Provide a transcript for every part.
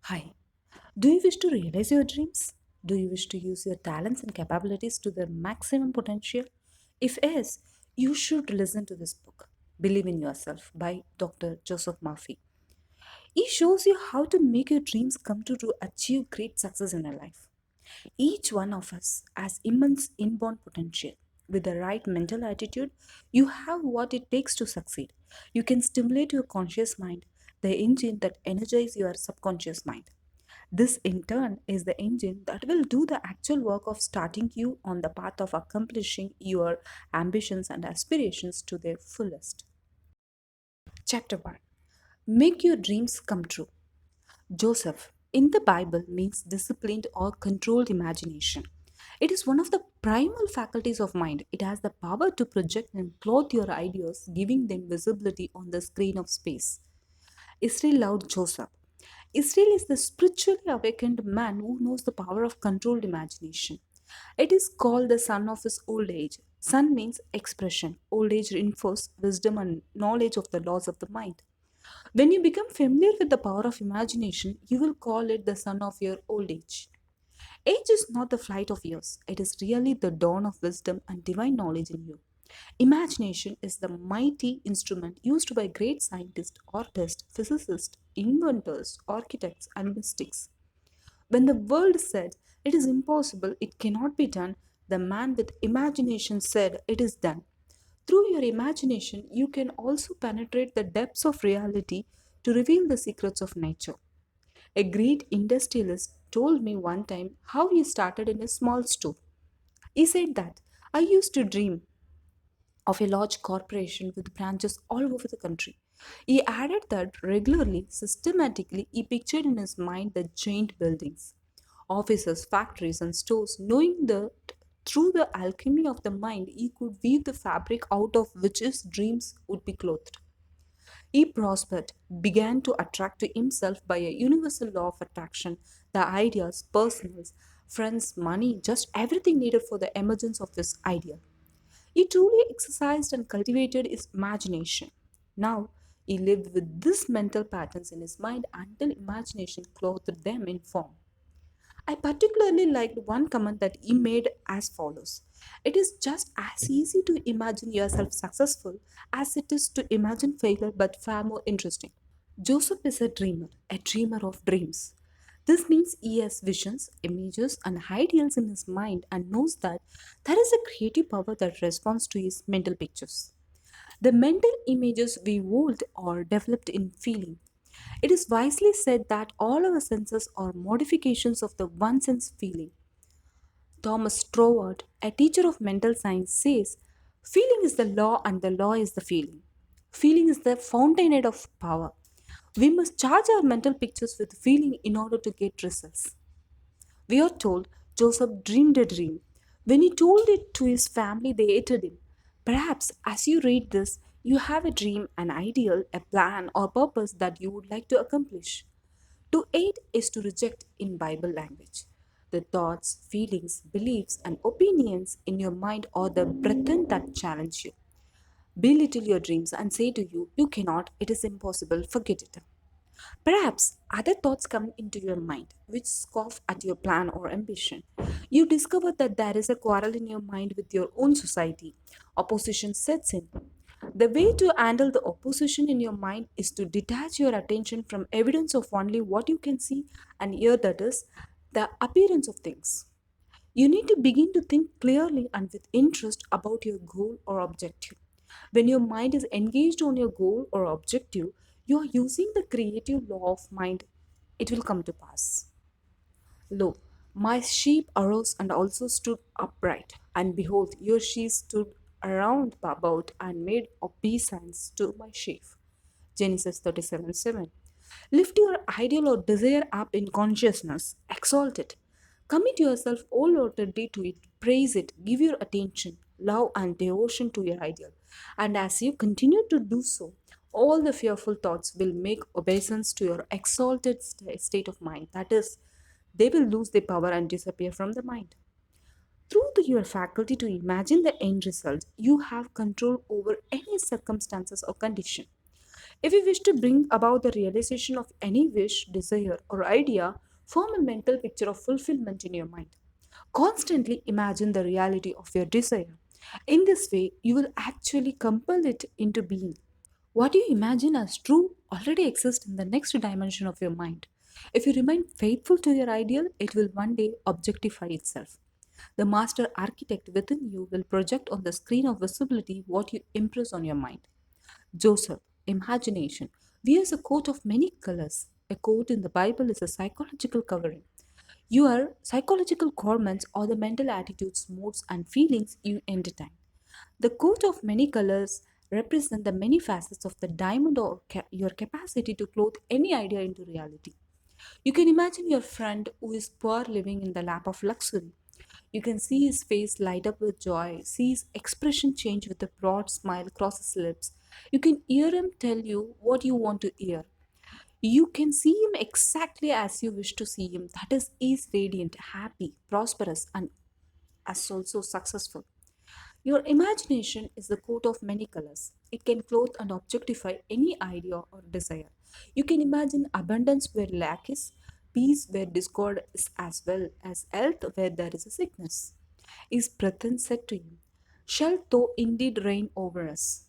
Hi. Do you wish to realize your dreams? Do you wish to use your talents and capabilities to their maximum potential? If yes, you should listen to this book, Believe in Yourself by Dr. Joseph Murphy. He shows you how to make your dreams come true to achieve great success in your life. Each one of us has immense inborn potential. With the right mental attitude, you have what it takes to succeed. You can stimulate your conscious mind, the engine that energizes your subconscious mind. This, in turn, is the engine that will do the actual work of starting you on the path of accomplishing your ambitions and aspirations to their fullest. Chapter 1. Make your dreams come true. Joseph in the Bible means disciplined or controlled imagination. It is one of the primal faculties of mind. It has the power to project and plot your ideas, giving them visibility on the screen of space. Israel loved Joseph. Israel is the spiritually awakened man who knows the power of controlled imagination. It is called the son of his old age. Son means expression. Old age reinforces wisdom and knowledge of the laws of the mind. When you become familiar with the power of imagination, you will call it the son of your old age. Age is not the flight of years, it is really the dawn of wisdom and divine knowledge in you. Imagination is the mighty instrument used by great scientists, artists, physicists, inventors, architects, and mystics. When the world said it is impossible, it cannot be done, the man with imagination said it is done. Through your imagination, you can also penetrate the depths of reality to reveal the secrets of nature. A great industrialist told me one time how he started in a small store. He said that I used to dream of a large corporation with branches all over the country. He added that regularly, systematically, he pictured in his mind the giant buildings, offices, factories, and stores, knowing that through the alchemy of the mind, he could weave the fabric out of which his dreams would be clothed. He prospered, began to attract to himself by a universal law of attraction the ideas, personals, friends, money, just everything needed for the emergence of his ideal. He truly exercised and cultivated his imagination. Now, he lived with these mental patterns in his mind until imagination clothed them in form. I particularly liked one comment that he made as follows: it is just as easy to imagine yourself successful as it is to imagine failure, but far more interesting. Joseph is a dreamer of dreams. This means he has visions, images, and ideals in his mind and knows that there is a creative power that responds to his mental pictures. The mental images we hold are developed in feeling. It is wisely said that all our senses are modifications of the one sense feeling. Thomas Troward, a teacher of mental science, says feeling is the law and the law is the feeling. Feeling is the fountainhead of power. We must charge our mental pictures with feeling in order to get results. We are told Joseph dreamed a dream. When he told it to his family, they hated him. Perhaps as you read this, you have a dream, an ideal, a plan, or purpose that you would like to accomplish. To hate is to reject in Bible language. The thoughts, feelings, beliefs, and opinions in your mind are the brethren that challenge you. Belittle your dreams and say to you, you cannot, it is impossible, forget it. Perhaps other thoughts come into your mind which scoff at your plan or ambition. You discover that there is a quarrel in your mind with your own society. Opposition sets in. The way to handle the opposition in your mind is to detach your attention from evidence of only what you can see and hear, that is, the appearance of things. You need to begin to think clearly and with interest about your goal or objective. When your mind is engaged on your goal or objective, you are using the creative law of mind. It will come to pass. Lo, my sheep arose and also stood upright, and behold, your sheep stood around about and made obeisance to my sheaf. Genesis 37:7. Lift your ideal or desire up in consciousness, exalt it. Commit yourself wholeheartedly to it, praise it, give your attention, love, and devotion to your ideal. And as you continue to do so, all the fearful thoughts will make obeisance to your exalted state of mind. That is, they will lose their power and disappear from the mind. Through your faculty to imagine the end result, you have control over any circumstances or condition. If you wish to bring about the realization of any wish, desire, or idea, form a mental picture of fulfillment in your mind. Constantly imagine the reality of your desire. In this way, you will actually compel it into being. What you imagine as true already exists in the next dimension of your mind. If you remain faithful to your ideal, it will one day objectify itself. The master architect within you will project on the screen of visibility what you impress on your mind. Joseph, imagination, wears a coat of many colors. A coat in the Bible is a psychological covering. Your psychological garments are the mental attitudes, moods, and feelings you entertain. The coat of many colors represent the many facets of the diamond or your capacity to clothe any idea into reality. You can imagine your friend who is poor living in the lap of luxury. You can see his face light up with joy, see his expression change with a broad smile across his lips. You can hear him tell you what you want to hear. You can see him exactly as you wish to see him. That is, he is radiant, happy, prosperous, and as also successful. Your imagination is the coat of many colors. It can clothe and objectify any idea or desire. You can imagine abundance where lack is, peace where discord is, as well as health where there is a sickness. Is Prathan said to him, "Shall thou indeed reign over us?"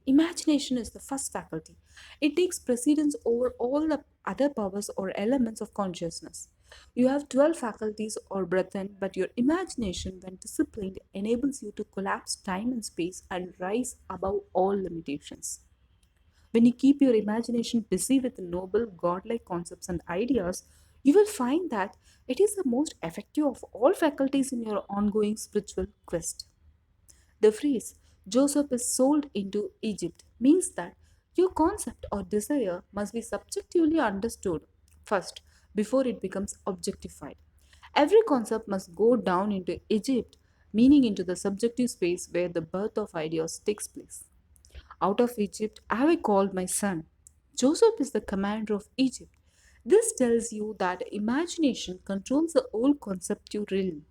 Imagination is the first faculty. It takes precedence over all the other powers or elements of consciousness. You have 12 faculties or brethren, but your imagination, when disciplined, enables you to collapse time and space and rise above all limitations. When you keep your imagination busy with noble, godlike concepts and ideas, you will find that it is the most effective of all faculties in your ongoing spiritual quest. The phrase Joseph is sold into Egypt means that your concept or desire must be subjectively understood first before it becomes objectified. Every concept must go down into Egypt, meaning into the subjective space where the birth of ideas takes place. Out of Egypt have I called my son. Joseph is the commander of Egypt. This tells you that imagination controls the whole conceptual realm.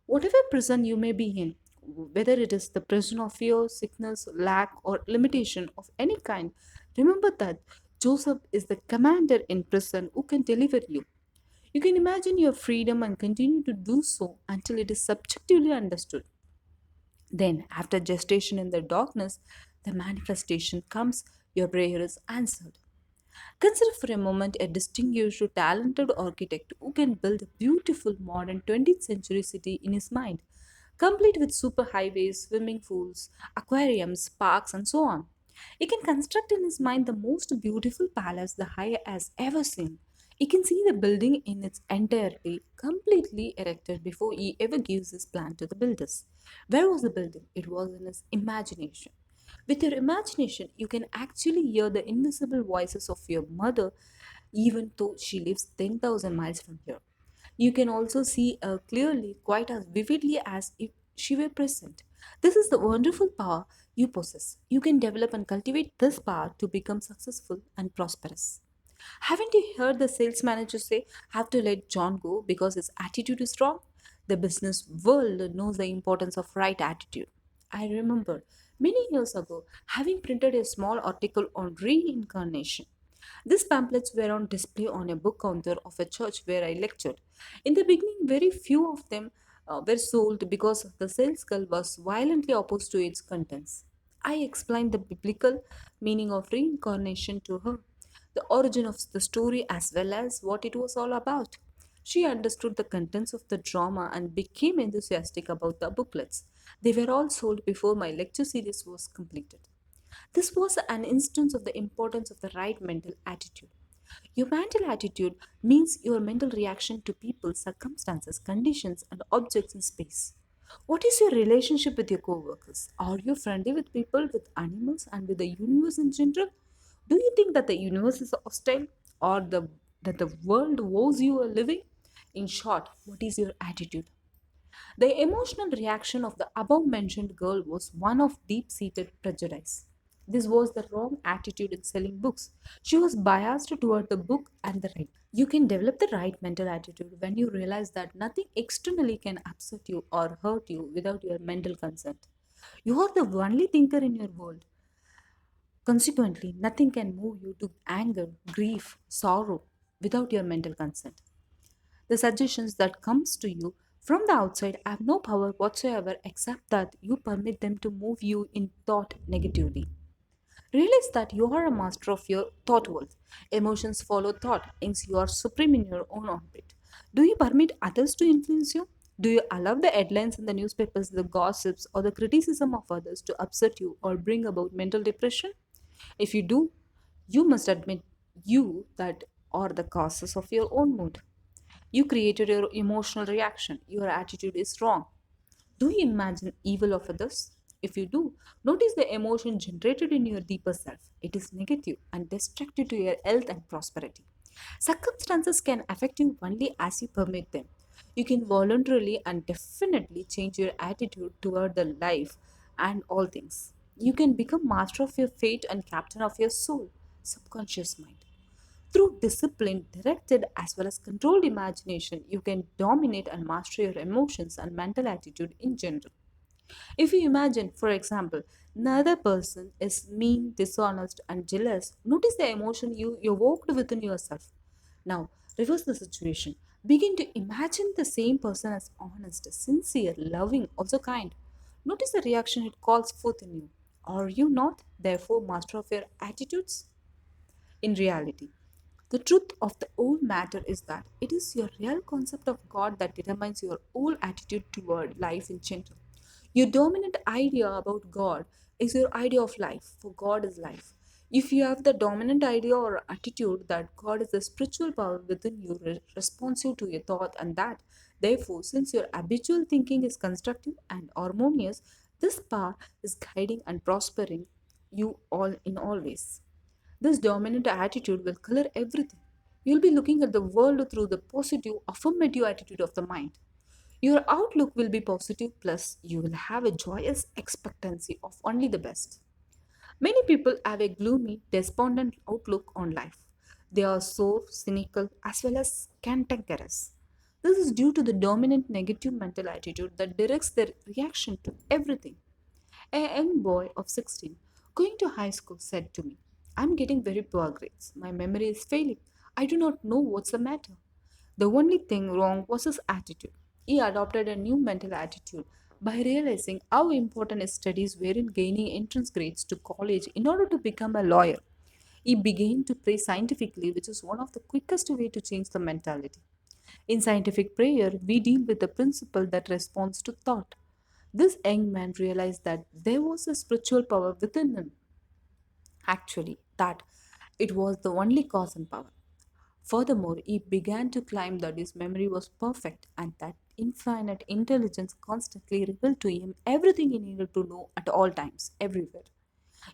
Whatever prison you may be in, whether it is the prison of fear, sickness, lack, or limitation of any kind, remember that Joseph is the commander in prison who can deliver you. You can imagine your freedom and continue to do so until it is subjectively understood. Then, after gestation in the darkness, the manifestation comes, your prayer is answered. Consider for a moment a distinguished, talented architect who can build a beautiful modern 20th century city in his mind, complete with superhighways, swimming pools, aquariums, parks, and so on. He can construct in his mind the most beautiful palace the eye has ever seen. He can see the building in its entirety, completely erected before he ever gives his plan to the builders. Where was the building? It was in his imagination. With your imagination, you can actually hear the invisible voices of your mother, even though she lives 10,000 miles from here. You can also see her clearly, quite as vividly as if she were present. This is the wonderful power you possess. You can develop and cultivate this power to become successful and prosperous. Haven't you heard the sales manager say, "Have to let John go because his attitude is wrong"? The business world knows the importance of right attitude. I remember many years ago having printed a small article on reincarnation. These pamphlets were on display on a book counter of a church where I lectured. In the beginning, very few of them were sold because the sales girl was violently opposed to its contents. I explained the biblical meaning of reincarnation to her, the origin of the story as well as what it was all about. She understood the contents of the drama and became enthusiastic about the booklets. They were all sold before my lecture series was completed. This was an instance of the importance of the right mental attitude. Your mental attitude means your mental reaction to people, circumstances, conditions, and objects in space. What is your relationship with your co-workers? Are you friendly with people, with animals, and with the universe in general? Do you think that the universe is hostile or that the world owes you a living? In short, what is your attitude? The emotional reaction of the above mentioned girl was one of deep seated prejudice. This was the wrong attitude in selling books. She was biased toward the book and the writer. You can develop the right mental attitude when you realize that nothing externally can upset you or hurt you without your mental consent. You are the only thinker in your world. Consequently, nothing can move you to anger, grief, sorrow without your mental consent. The suggestions that comes to you from the outside have no power whatsoever except that you permit them to move you in thought negatively. Realize that you are a master of your thought world. Emotions follow thought, hence you are supreme in your own orbit. Do you permit others to influence you? Do you allow the headlines in the newspapers, the gossips, or the criticism of others to upset you or bring about mental depression? If you do, you must admit you that are the causes of your own mood. You created your emotional reaction. Your attitude is wrong. Do you imagine evil of others? If you do, notice the emotion generated in your deeper self. It is negative and destructive to your health and prosperity. Circumstances can affect you only as you permit them. You can voluntarily and definitely change your attitude toward the life and all things. You can become master of your fate and captain of your soul, subconscious mind. Through discipline, directed as well as controlled imagination, you can dominate and master your emotions and mental attitude in general. If you imagine, for example, another person is mean, dishonest, and jealous, notice the emotion you evoked within yourself. Now, reverse the situation. Begin to imagine the same person as honest, sincere, loving, also kind. Notice the reaction it calls forth in you. Are you not, therefore, master of your attitudes? In reality, the truth of the whole matter is that it is your real concept of God that determines your whole attitude toward life in general. Your dominant idea about God is your idea of life, for God is life. If you have the dominant idea or attitude that God is the spiritual power within you, responsive to your thought, and that, therefore, since your habitual thinking is constructive and harmonious, this power is guiding and prospering you all in all ways. This dominant attitude will color everything. You'll be looking at the world through the positive, affirmative attitude of the mind. Your outlook will be positive, plus, you will have a joyous expectancy of only the best. Many people have a gloomy, despondent outlook on life. They are sore, cynical, as well as cantankerous. This is due to the dominant negative mental attitude that directs their reaction to everything. A young boy of 16 going to high school said to me, I'm getting very poor grades. My memory is failing. I do not know what's the matter. The only thing wrong was his attitude. He adopted a new mental attitude by realizing how important his studies were in gaining entrance grades to college in order to become a lawyer. He began to pray scientifically, which is one of the quickest way to change the mentality. In scientific prayer, we deal with the principle that responds to thought. This young man realized that there was a spiritual power within him, actually, that it was the only cause and power. Furthermore, he began to claim that his memory was perfect and that infinite intelligence constantly revealed to him everything he needed to know at all times, everywhere.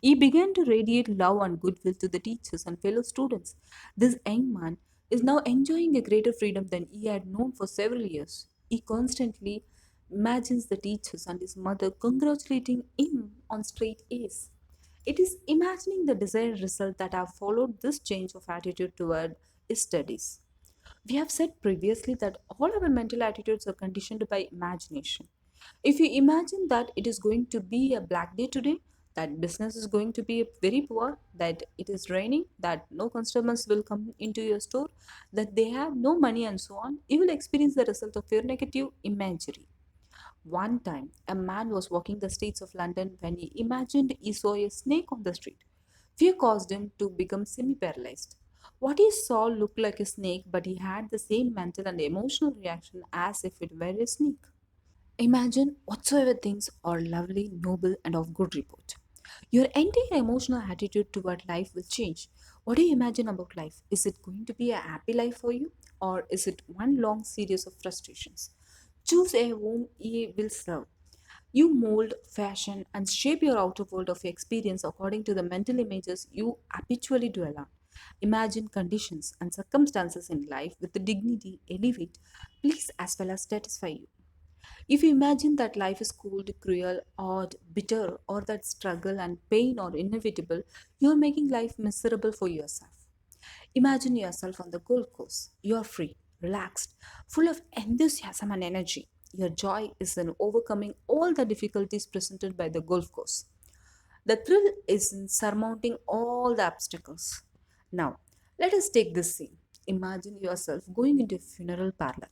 He began to radiate love and goodwill to the teachers and fellow students. This young man is now enjoying a greater freedom than he had known for several years. He constantly imagines the teachers and his mother congratulating him on straight A's. It is imagining the desired result that have followed this change of attitude toward his studies. We have said previously that all our mental attitudes are conditioned by imagination. If you imagine that it is going to be a black day today, that business is going to be very poor, that it is raining, that no customers will come into your store, that they have no money, and so on, you will experience the result of your negative imagery. One time, a man was walking the streets of London when he imagined he saw a snake on the street. Fear caused him to become semi paralyzed. What he saw looked like a snake, but he had the same mental and emotional reaction as if it were a snake. Imagine whatsoever things are lovely, noble, and of good report. Your entire emotional attitude toward life will change. What do you imagine about life? Is it going to be a happy life for you, or is it one long series of frustrations? Choose a whom ye will serve. You mold, fashion, and shape your outer world of experience according to the mental images you habitually dwell on. Imagine conditions and circumstances in life with the dignity, elevate, please, as well as satisfy you. If you imagine that life is cold, cruel, odd, bitter, or that struggle and pain are inevitable, you are making life miserable for yourself. Imagine yourself on the Gold Coast. You are free, relaxed, full of enthusiasm and energy. Your joy is in overcoming all the difficulties presented by the golf course. The thrill is in surmounting all the obstacles. Now, let us take this scene. Imagine yourself going into a funeral parlor.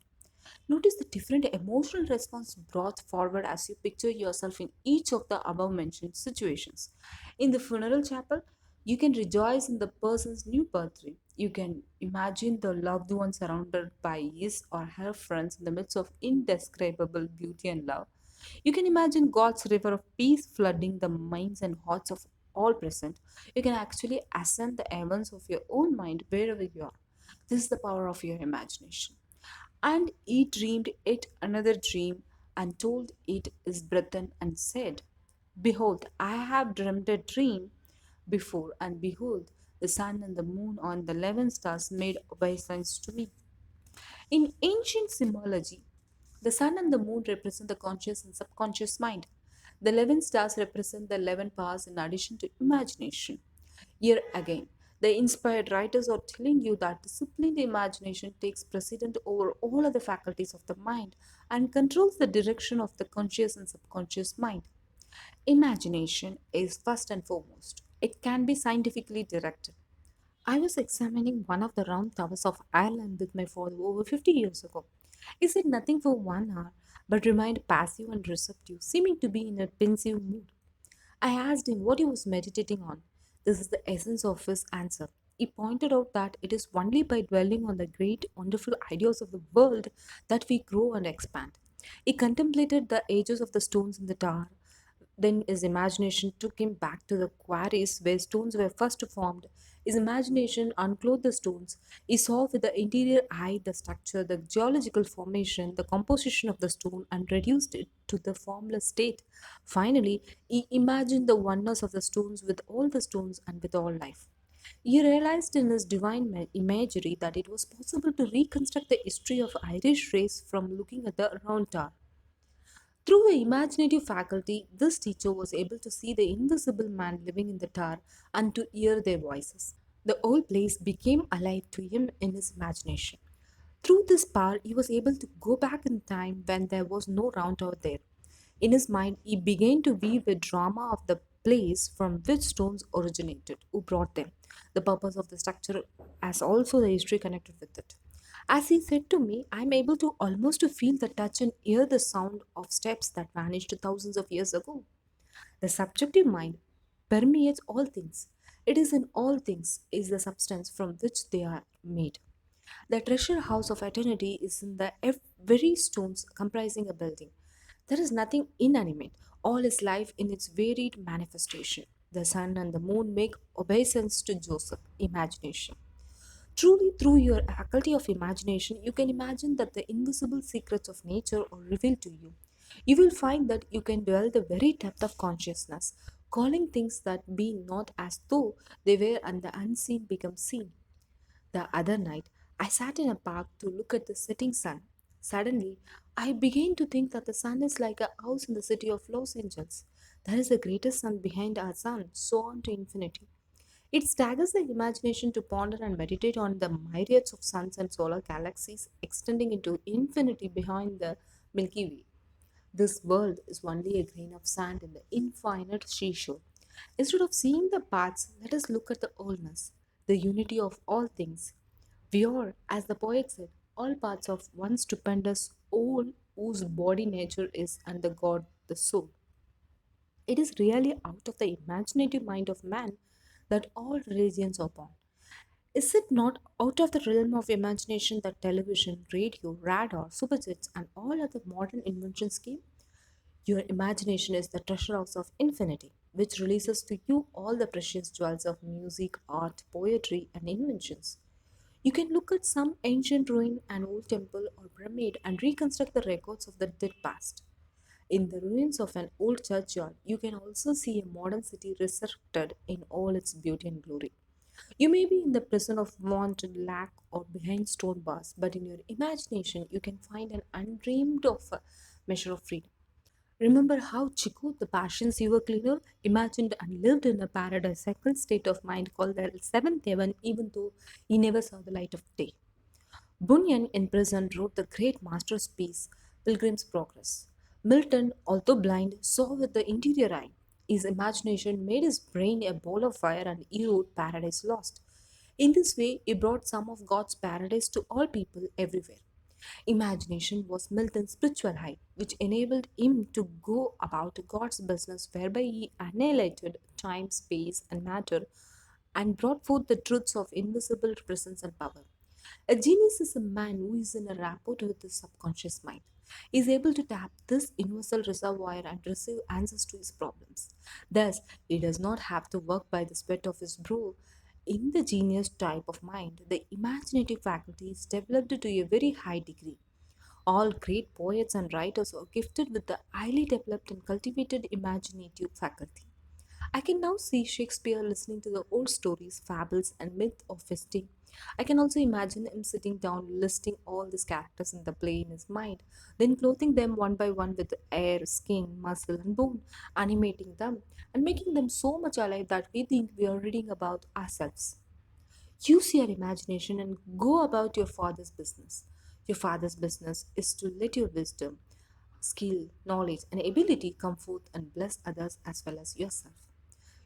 Notice the different emotional response brought forward as you picture yourself in each of the above mentioned situations. In the funeral chapel, you can rejoice in the person's new birthday. You can imagine the loved one surrounded by his or her friends in the midst of indescribable beauty and love. You can imagine God's river of peace flooding the minds and hearts of all present. You can actually ascend the heavens of your own mind wherever you are. This is the power of your imagination. And he dreamed it another dream and told it his brethren and said, Behold, I have dreamed a dream before, and behold, the sun and the moon and the 11 stars made obeisance to me. In ancient symbology, the sun and the moon represent the conscious and subconscious mind. The 11 stars represent the 11 powers in addition to imagination. Here again, the inspired writers are telling you that disciplined imagination takes precedent over all other faculties of the mind and controls the direction of the conscious and subconscious mind. Imagination is first and foremost. It can be scientifically directed. I was examining one of the round towers of Ireland with my father over 50 years ago. He said nothing for 1 hour, but remained passive and receptive, seeming to be in a pensive mood. I asked him what he was meditating on. This is the essence of his answer. He pointed out that it is only by dwelling on the great, wonderful ideas of the world that we grow and expand. He contemplated the ages of the stones in the tower. Then his imagination took him back to the quarries where stones were first formed. His imagination unclothed the stones. He saw with the interior eye the structure, the geological formation, the composition of the stone, and reduced it to the formless state. Finally, he imagined the oneness of the stones with all the stones and with all life. He realized in his divine imagery that it was possible to reconstruct the history of Irish race from looking at the round tower. Through the imaginative faculty, this teacher was able to see the invisible man living in the tower and to hear their voices. The whole place became alive to him in his imagination. Through this power, he was able to go back in time when there was no round tower there. In his mind, he began to weave a drama of the place from which stones originated, who brought them, the purpose of the structure, as also the history connected with it. As he said to me, I am able to almost to feel the touch and hear the sound of steps that vanished thousands of years ago. The subjective mind permeates all things. It is in all things, is the substance from which they are made. The treasure house of eternity is in the very stones comprising a building. There is nothing inanimate. All is life in its varied manifestation. The sun and the moon make obeisance to Joseph, imagination. Truly, through your faculty of imagination, you can imagine that the invisible secrets of nature are revealed to you. You will find that you can dwell the very depth of consciousness, calling things that be not as though they were, and the unseen become seen. The other night, I sat in a park to look at the setting sun. Suddenly, I began to think that the sun is like a house in the city of Los Angeles. There is the greatest sun behind our sun, so on to infinity. It staggers the imagination to ponder and meditate on the myriads of suns and solar galaxies extending into infinity behind the Milky Way. This world is only a grain of sand in the infinite seashore. Instead of seeing the parts, let us look at the wholeness, the unity of all things. We are, as the poet said, all parts of one stupendous whole whose body nature is and the God, the soul. It is really out of the imaginative mind of man that all religions are born. Is it not out of the realm of imagination that television, radio, radar, superjets, and all other modern inventions came? Your imagination is the treasure house of infinity, which releases to you all the precious jewels of music, art, poetry, and inventions. You can look at some ancient ruin, an old temple or pyramid, and reconstruct the records of the dead past. In the ruins of an old churchyard, you can also see a modern city resurrected in all its beauty and glory. You may be in the prison of want and lack or behind stone bars, but in your imagination, you can find an undreamed of measure of freedom. Remember how Chico, the passion sewer cleaner, imagined and lived in a paradisiacal state of mind called the seventh heaven, even though he never saw the light of day. Bunyan in prison wrote the great masterpiece, Pilgrim's Progress. Milton, although blind, saw with the interior eye. His imagination made his brain a ball of fire and he wrote Paradise Lost. In this way, he brought some of God's paradise to all people everywhere. Imagination was Milton's spiritual height, which enabled him to go about God's business, whereby he annihilated time, space, and matter and brought forth the truths of invisible presence and power. A genius is a man who is in a rapport with the subconscious mind. He is able to tap this universal reservoir and receive answers to his problems. Thus, he does not have to work by the sweat of his brow. In the genius type of mind, the imaginative faculty is developed to a very high degree. All great poets and writers are gifted with the highly developed and cultivated imaginative faculty. I can now see Shakespeare listening to the old stories, fables, and myth of his day. I can also imagine him sitting down, listing all these characters in the play in his mind, then clothing them one by one with air, skin, muscle, and bone, animating them, and making them so much alive that we think we are reading about ourselves. Use your imagination and go about your father's business. Your father's business is to let your wisdom, skill, knowledge, and ability come forth and bless others as well as yourself.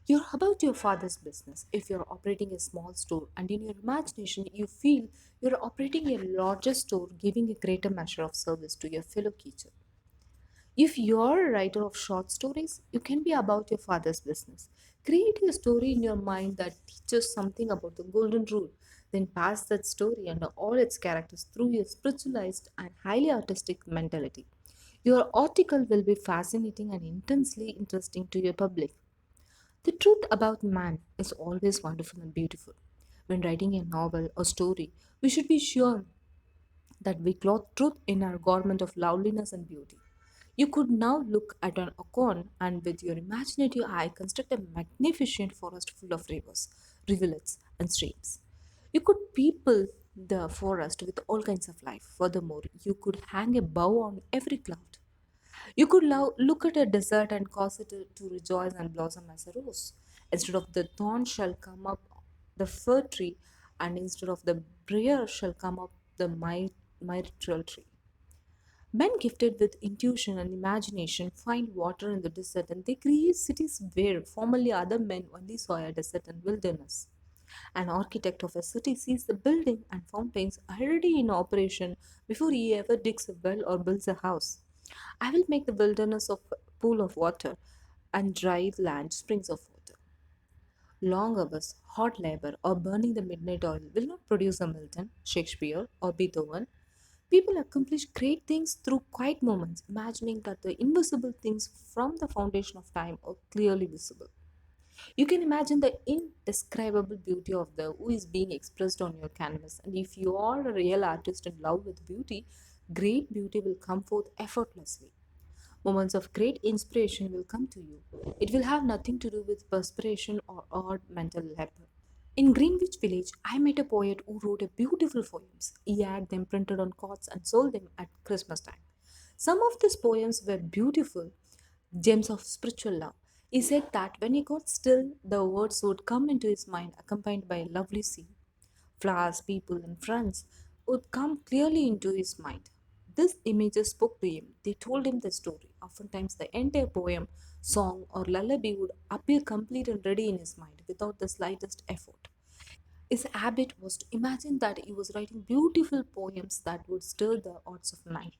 You're about your father's business. If you're operating a small store and in your imagination you feel you're operating a larger store, giving a greater measure of service to your fellow creature. If you're a writer of short stories, you can be about your father's business. Create a story in your mind that teaches something about the golden rule. Then pass that story and all its characters through your spiritualized and highly artistic mentality. Your article will be fascinating and intensely interesting to your public. The truth about man is always wonderful and beautiful. When writing a novel or story, we should be sure that we clothe truth in our garment of loveliness and beauty. You could now look at an acorn and with your imaginative eye construct a magnificent forest full of rivers, rivulets, and streams. You could people the forest with all kinds of life. Furthermore, you could hang a bow on every cloud. You could look at a desert and cause it to rejoice and blossom as a rose. Instead of the thorn shall come up the fir tree, and instead of the briar shall come up the myrtle tree. Men gifted with intuition and imagination find water in the desert and they create cities where formerly other men only saw a desert and wilderness. An architect of a city sees the building and fountains already in operation before he ever digs a well or builds a house. I will make the wilderness of pool of water and dry land springs of water. Long hours, hot labor, or burning the midnight oil will not produce a Milton, Shakespeare, or Beethoven. People accomplish great things through quiet moments, imagining that the invisible things from the foundation of time are clearly visible. You can imagine the indescribable beauty of the who is being expressed on your canvas, and if you are a real artist in love with beauty, great beauty will come forth effortlessly. Moments of great inspiration will come to you. It will have nothing to do with perspiration or odd mental labor. In Greenwich Village, I met a poet who wrote a beautiful poems. He had them printed on cards and sold them at Christmas time. Some of these poems were beautiful, gems of spiritual love. He said that when he got still, the words would come into his mind accompanied by a lovely scene. Flowers, people, and friends would come clearly into his mind. These images spoke to him. They told him the story. Oftentimes, the entire poem, song, or lullaby would appear complete and ready in his mind without the slightest effort. His habit was to imagine that he was writing beautiful poems that would stir the hearts of men.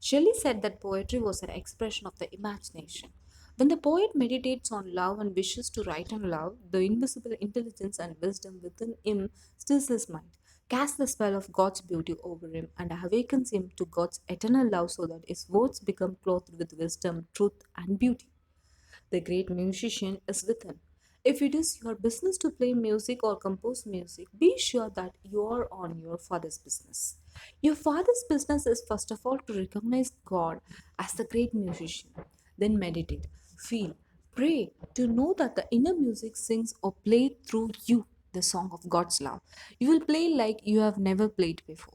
Shelley said that poetry was an expression of the imagination. When the poet meditates on love and wishes to write on love, the invisible intelligence and wisdom within him stills his mind, casts the spell of God's beauty over him, and awakens him to God's eternal love so that his words become clothed with wisdom, truth, and beauty. The great musician is within. If it is your business to play music or compose music, be sure that you are on your father's business. Your father's business is first of all to recognize God as the great musician. Then meditate, feel, pray to know that the inner music sings or play through you the song of God's love. You will play like you have never played before.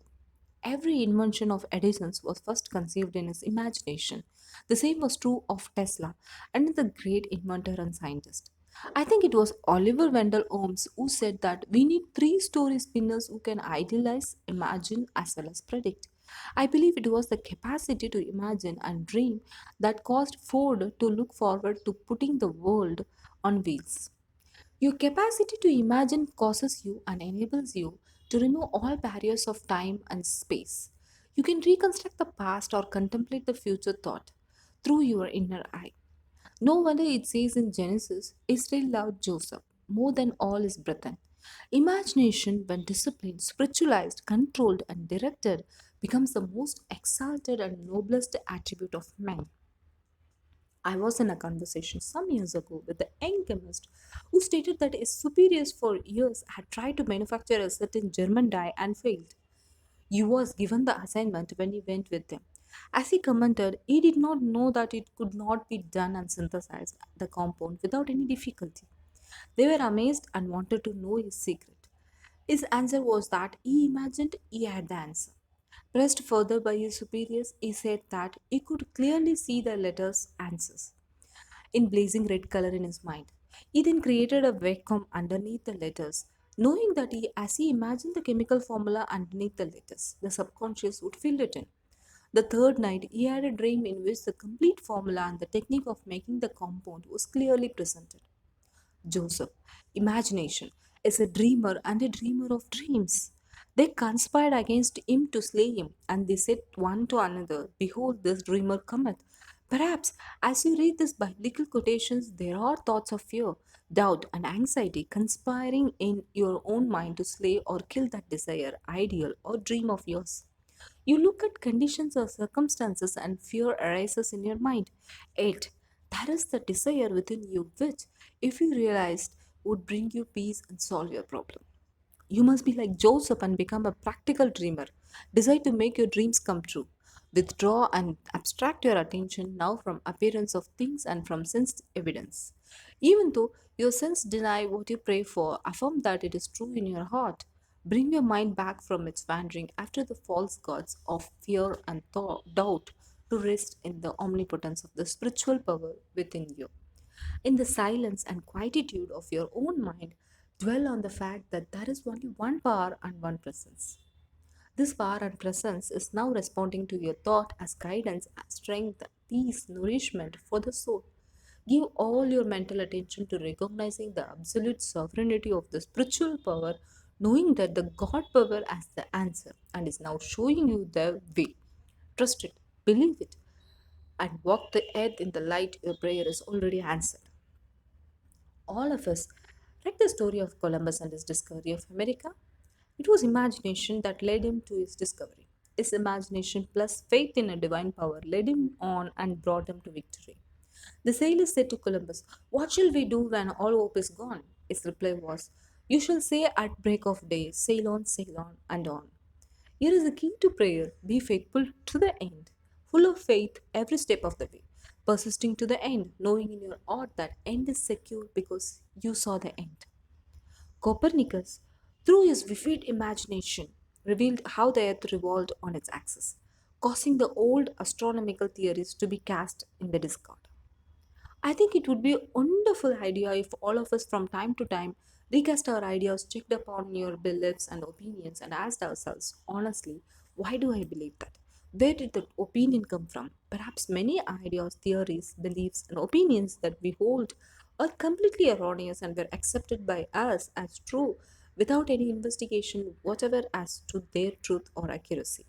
Every invention of Edison's was first conceived in his imagination. The same was true of Tesla and the great inventor and scientist. I think it was Oliver Wendell Holmes who said that we need three-story spinners who can idealize, imagine, as well as predict. I believe it was the capacity to imagine and dream that caused Ford to look forward to putting the world on wheels. Your capacity to imagine causes you and enables you to remove all barriers of time and space. You can reconstruct the past or contemplate the future thought through your inner eye. No wonder it says in Genesis, Israel loved Joseph more than all his brethren. Imagination, when disciplined, spiritualized, controlled, and directed, becomes the most exalted and noblest attribute of man. I was in a conversation some years ago with a young chemist who stated that his superiors for years had tried to manufacture a certain German dye and failed. He was given the assignment when he went with them. As he commented, he did not know that it could not be done and synthesized the compound without any difficulty. They were amazed and wanted to know his secret. His answer was that he imagined he had the answer. Pressed further by his superiors, he said that he could clearly see the letters' answers in blazing red color in his mind. He then created a vacuum underneath the letters, knowing that as he imagined the chemical formula underneath the letters, the subconscious would fill it in. The third night, he had a dream in which the complete formula and the technique of making the compound was clearly presented. Joseph, imagination, is a dreamer and a dreamer of dreams. They conspired against him to slay him, and they said one to another, behold, this dreamer cometh. Perhaps, as you read these biblical quotations, there are thoughts of fear, doubt, and anxiety conspiring in your own mind to slay or kill that desire, ideal, or dream of yours. You look at conditions or circumstances and fear arises in your mind. 8. That is the desire within you which, if you realized, would bring you peace and solve your problem. You must be like Joseph and become a practical dreamer. Decide to make your dreams come true. Withdraw and abstract your attention now from appearance of things and from sensed evidence. Even though your sense deny what you pray for, affirm that it is true in your heart. Bring your mind back from its wandering after the false gods of fear and doubt to rest in the omnipotence of the spiritual power within you. In the silence and quietude of your own mind, dwell on the fact that there is only one power and one presence. This power and presence is now responding to your thought as guidance, as strength, peace, nourishment for the soul. Give all your mental attention to recognizing the absolute sovereignty of the spiritual power, knowing that the God power has the answer and is now showing you the way. Trust it, believe it, and walk the earth in the light your prayer is already answered. All of us read the story of Columbus and his discovery of America. It was imagination that led him to his discovery. His imagination plus faith in a divine power led him on and brought him to victory. The sailors said to Columbus, what shall we do when all hope is gone? His reply was, you shall say at break of day, sail on, and on. Here is the key to prayer be faithful to the end, full of faith every step of the way, persisting to the end, knowing in your heart that end is secure because you saw the end. Copernicus, through his vivid imagination, revealed how the earth revolved on its axis, causing the old astronomical theories to be cast in the discard. I think it would be a wonderful idea if all of us from time to time recast our ideas, checked upon your beliefs and opinions, and asked ourselves honestly, why do I believe that? Where did that opinion come from? Perhaps many ideas, theories, beliefs, and opinions that we hold are completely erroneous and were accepted by us as true without any investigation whatever as to their truth or accuracy.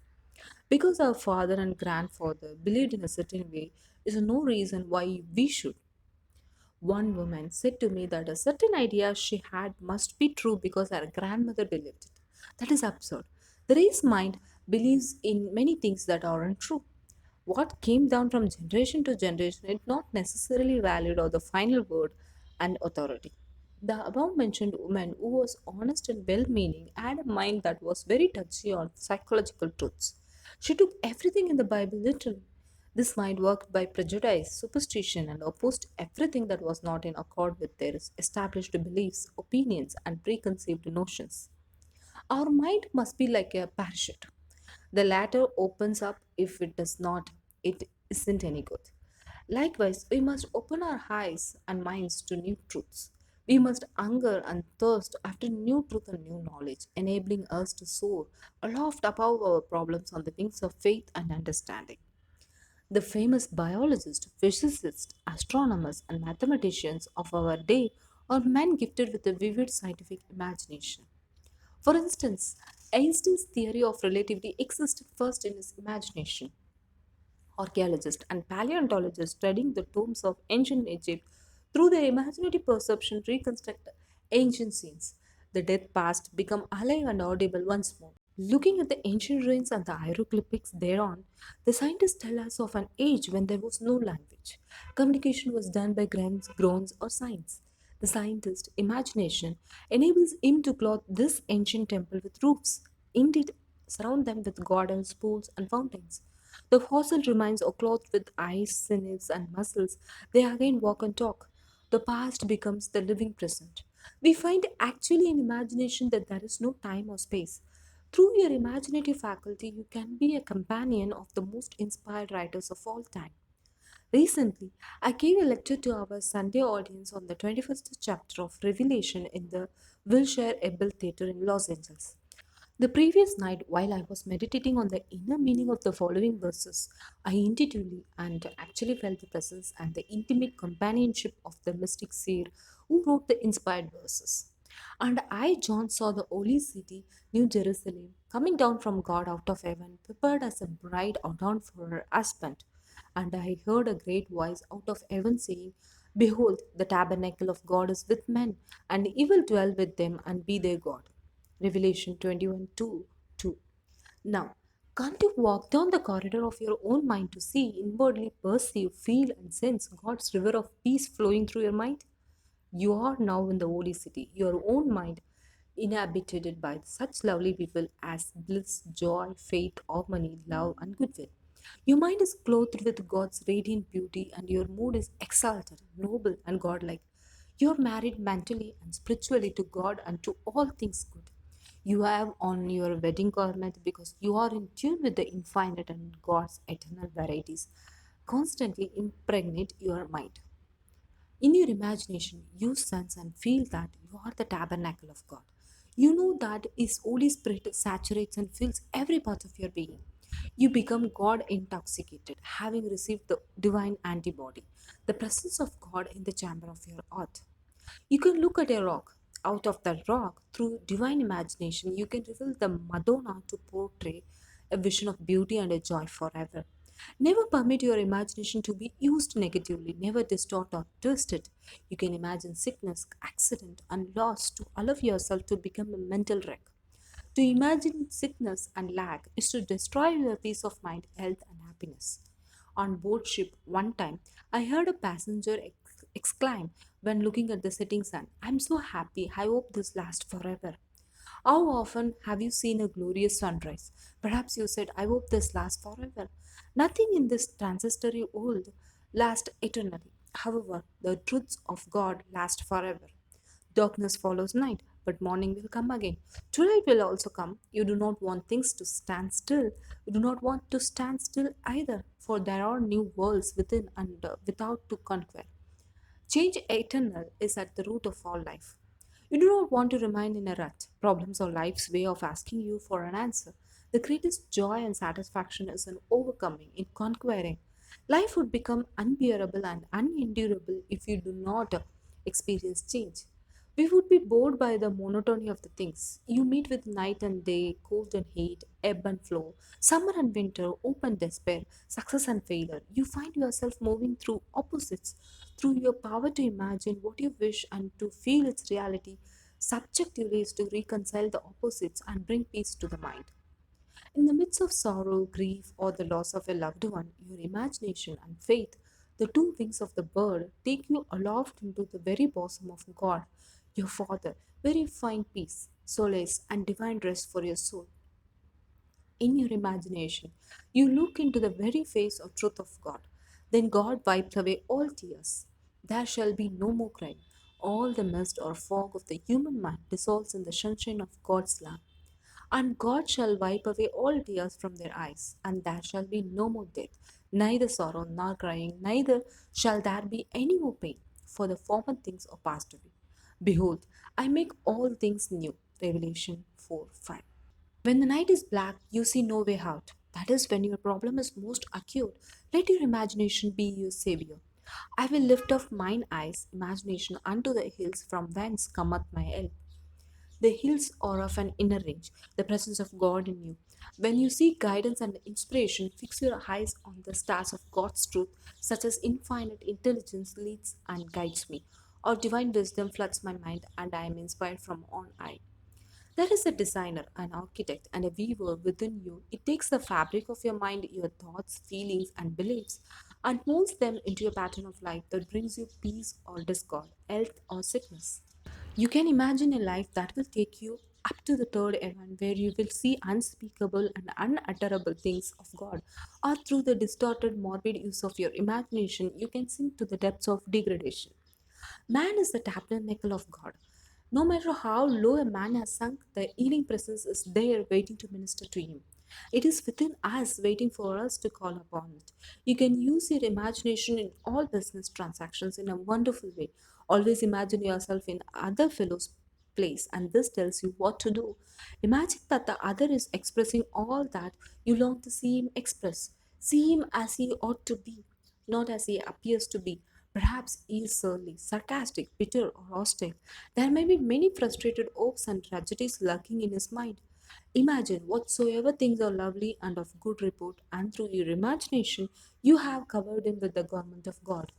Because our father and grandfather believed in a certain way is no reason why we should. One woman said to me that a certain idea she had must be true because her grandmother believed it. That is absurd. The race mind believes in many things that aren't true. What came down from generation to generation is not necessarily valid or the final word and authority. The above mentioned woman, who was honest and well meaning, had a mind that was very touchy on psychological truths. She took everything in the Bible literally. This mind worked by prejudice, superstition, and opposed everything that was not in accord with their established beliefs, opinions, and preconceived notions. Our mind must be like a parachute. The latter opens up if it does not, it isn't any good. Likewise, we must open our eyes and minds to new truths. We must hunger and thirst after new truth and new knowledge, enabling us to soar aloft above our problems on the wings of faith and understanding. The famous biologists, physicists, astronomers, and mathematicians of our day are men gifted with a vivid scientific imagination. For instance, Einstein's theory of relativity existed first in his imagination. Archaeologists and paleontologists studying the tombs of ancient Egypt through their imaginative perception reconstruct ancient scenes. The dead past become alive and audible once more. Looking at the ancient ruins and the hieroglyphics thereon, the scientists tell us of an age when there was no language. Communication was done by grunts, groans, or signs. The scientist's imagination enables him to clothe this ancient temple with roofs, indeed, surround them with gardens, pools, and fountains. The fossil remains are clothed with eyes, sinews, and muscles. They again walk and talk. The past becomes the living present. We find actually in imagination that there is no time or space. Through your imaginative faculty, you can be a companion of the most inspired writers of all time. Recently, I gave a lecture to our Sunday audience on the 21st chapter of Revelation in the Wilshire Ebel Theatre in Los Angeles. The previous night, while I was meditating on the inner meaning of the following verses, I intuitively and actually felt the presence and the intimate companionship of the mystic seer who wrote the inspired verses. And I, John, saw the holy city, New Jerusalem, coming down from God out of heaven, prepared as a bride adorned for her husband. And I heard a great voice out of heaven saying, Behold, the tabernacle of God is with men, and he will dwell with them and be their God. Revelation 21 2. Now, can't you walk down the corridor of your own mind to see, inwardly perceive, feel, and sense God's river of peace flowing through your mind? You are now in the holy city, your own mind, inhabited by such lovely people as bliss, joy, faith, harmony, love, and goodwill. Your mind is clothed with God's radiant beauty, and your mood is exalted, noble, and godlike. You are married mentally and spiritually to God and to all things good. You have on your wedding garment because you are in tune with the infinite and God's eternal varieties. Constantly impregnate your mind. In your imagination, you sense and feel that you are the tabernacle of God. You know that His Holy Spirit saturates and fills every part of your being. You become God intoxicated, having received the divine antibody, the presence of God in the chamber of your heart. You can look at a rock. Out of that rock, through divine imagination, you can reveal the Madonna to portray a vision of beauty and a joy forever. Never permit your imagination to be used negatively, never distort or twist it. You can imagine sickness, accident, and loss to allow yourself to become a mental wreck. To imagine sickness and lack is to destroy your peace of mind, health, and happiness. On board ship, one time, I heard a passenger exclaim when looking at the setting sun, I'm so happy, I hope this lasts forever. How often have you seen a glorious sunrise? Perhaps you said, I hope this lasts forever. Nothing in this transitory world lasts eternally. However, the truths of God last forever. Darkness follows night, but morning will come again. Twilight will also come. You do not want things to stand still. You do not want to stand still either, for there are new worlds within and without to conquer. Change eternal is at the root of all life. You do not want to remain in a rut. Problems are life's way of asking you for an answer. The greatest joy and satisfaction is in overcoming, in conquering. Life would become unbearable and unendurable if you do not experience change. We would be bored by the monotony of the things. You meet with night and day, cold and heat, ebb and flow, summer and winter, hope and despair, success and failure. You find yourself moving through opposites. Through your power to imagine what you wish and to feel its reality, subjectively is to reconcile the opposites and bring peace to the mind. In the midst of sorrow, grief, or the loss of a loved one, your imagination and faith, the two wings of the bird, take you aloft into the very bosom of God, your Father, where you find peace, solace, and divine rest for your soul. In your imagination, you look into the very face or truth of God. Then God wipes away all tears. There shall be no more crying. All the mist or fog of the human mind dissolves in the sunshine of God's love. And God shall wipe away all tears from their eyes, and there shall be no more death, neither sorrow nor crying, neither shall there be any more pain, for the former things are passed away. Behold, I make all things new. Revelation 4 5. When the night is black, you see no way out. That is when your problem is most acute. Let your imagination be your savior. I will lift up mine eyes, imagination, unto the hills from whence cometh my help. The hills are of an inner range, the presence of God in you. When you seek guidance and inspiration, fix your eyes on the stars of God's truth, such as infinite intelligence leads and guides me, or divine wisdom floods my mind, and I am inspired from on high. There is a designer, an architect, and a weaver within you. It takes the fabric of your mind, your thoughts, feelings, and beliefs, and molds them into a pattern of life that brings you peace or discord, health or sickness. You can imagine a life that will take you up to the third heaven, where you will see unspeakable and unutterable things of God, or through the distorted, morbid use of your imagination, you can sink to the depths of degradation. Man is the tabernacle of God. No matter how low a man has sunk, the healing presence is there waiting to minister to him. It is within us, waiting for us to call upon it. You can use your imagination in all business transactions in a wonderful way. Always imagine yourself in other fellows' place, and this tells you what to do. Imagine that the other is expressing all that you long to see him express. See him as he ought to be, not as he appears to be. Perhaps he is surly, sarcastic, bitter, or hostile. There may be many frustrated hopes and tragedies lurking in his mind. Imagine whatsoever things are lovely and of good report, and through your imagination you have covered him with the garment of God.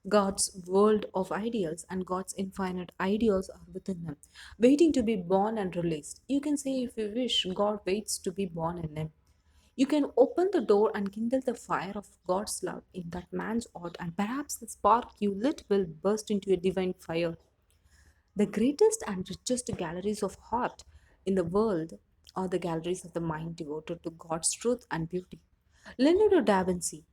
God's world of ideals and God's infinite ideals are within him, waiting to be born and released. You can say, if you wish, God waits to be born in him. You can open the door and kindle the fire of God's love in that man's heart, and perhaps the spark you lit will burst into a divine fire. The greatest and richest galleries of art in the world are the galleries of the mind devoted to God's truth and beauty. Leonardo da Vinci,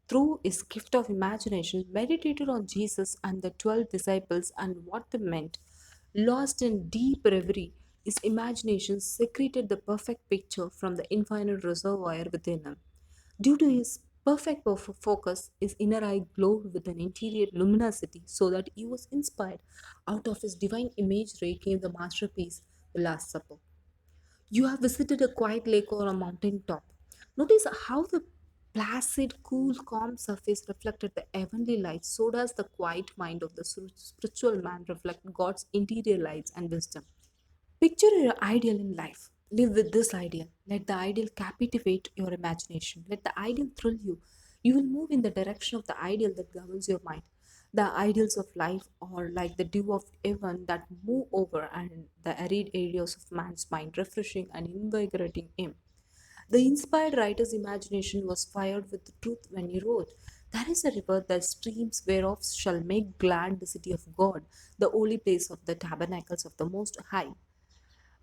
through his gift of imagination, meditated on Jesus and the 12 disciples and what they meant. Lost in deep reverie, his imagination secreted the perfect picture from the infinite reservoir within him. Due to his perfect focus, his inner eye glowed with an interior luminosity, so that he was inspired. Out of his divine imagery came the masterpiece, The Last Supper. You have visited a quiet lake or a mountain top. Notice how the placid, cool, calm surface reflected the heavenly light. So does the quiet mind of the spiritual man reflect God's interior lights and wisdom. Picture your ideal in life. Live with this ideal. Let the ideal captivate your imagination. Let the ideal thrill you. You will move in the direction of the ideal that governs your mind. The ideals of life are like the dew of heaven that move over and the arid areas of man's mind, refreshing and invigorating him. The inspired writer's imagination was fired with the truth when he wrote, "There is a river, the streams whereof shall make glad the city of God, the holy place of the tabernacles of the Most High."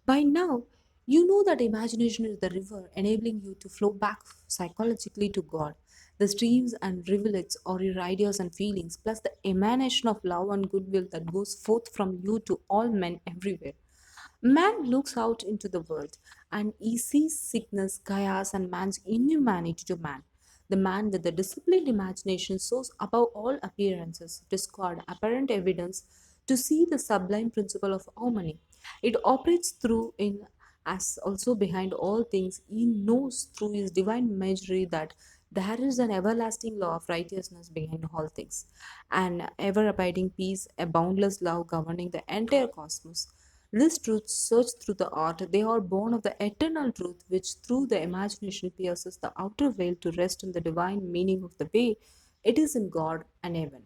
By now, you know that imagination is the river enabling you to flow back psychologically to God. The streams and rivulets are your ideas and feelings, plus the emanation of love and goodwill that goes forth from you to all men everywhere. Man looks out into the world and he sees sickness, chaos, and man's inhumanity to man. The man with the disciplined imagination soars above all appearances, discord, apparent evidence, to see the sublime principle of harmony. It operates through in as also behind all things. He knows through his divine imagery that there is an everlasting law of righteousness behind all things, an ever abiding peace, a boundless love governing the entire cosmos. These truths search through the art. They are born of the eternal truth, which through the imagination pierces the outer veil to rest in the divine meaning of the way it is in God and heaven.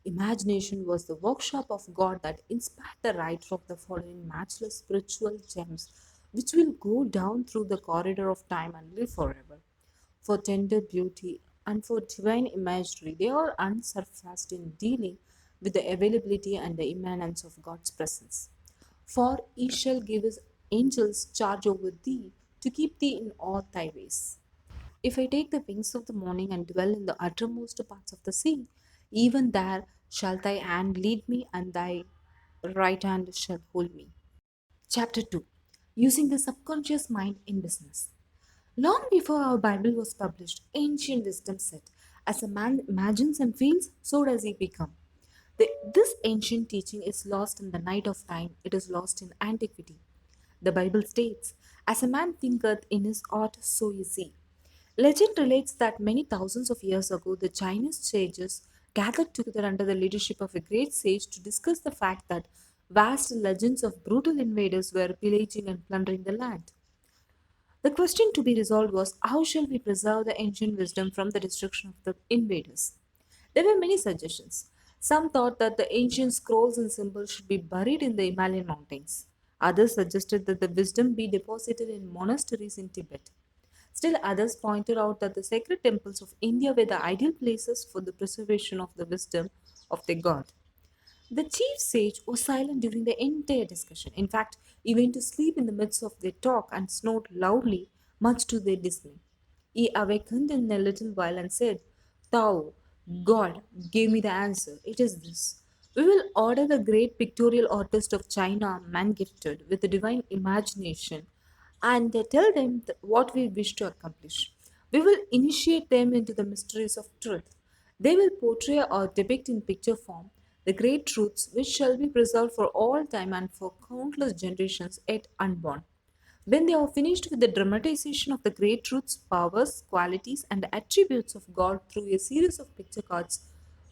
Imagination was the workshop of God that inspired the writer of the following matchless spiritual gems, which will go down through the corridor of time and live forever. For tender beauty and for divine imagery, they are unsurpassed in dealing with the availability and the immanence of God's presence. For he shall give his angels charge over thee to keep thee in all thy ways. If I take the wings of the morning and dwell in the uttermost parts of the sea, even there shall thy hand lead me, and thy right hand shall hold me. Chapter 2, Using the Subconscious Mind in Business. Long before our Bible was published, ancient wisdom said, "As a man imagines and feels, so does he become." This ancient teaching is lost in the night of time, it is lost in antiquity. The Bible states, "As a man thinketh in his heart, so is he." Legend relates that many thousands of years ago, the Chinese sages gathered together under the leadership of a great sage to discuss the fact that vast legends of brutal invaders were pillaging and plundering the land. The question to be resolved was, how shall we preserve the ancient wisdom from the destruction of the invaders? There were many suggestions. Some thought that the ancient scrolls and symbols should be buried in the Himalayan mountains. Others suggested that the wisdom be deposited in monasteries in Tibet. Still others pointed out that the sacred temples of India were the ideal places for the preservation of the wisdom of their god. The chief sage was silent during the entire discussion. In fact, he went to sleep in the midst of their talk and snored loudly, much to their dismay. He awakened in a little while and said, "Thou, God, gave me the answer. It is this. We will order the great pictorial artist of China, man gifted with a divine imagination, and tell them what we wish to accomplish. We will initiate them into the mysteries of truth. They will portray or depict in picture form the great truths which shall be preserved for all time and for countless generations yet unborn. When they are finished with the dramatization of the great truths, powers, qualities, and attributes of God through a series of picture cards,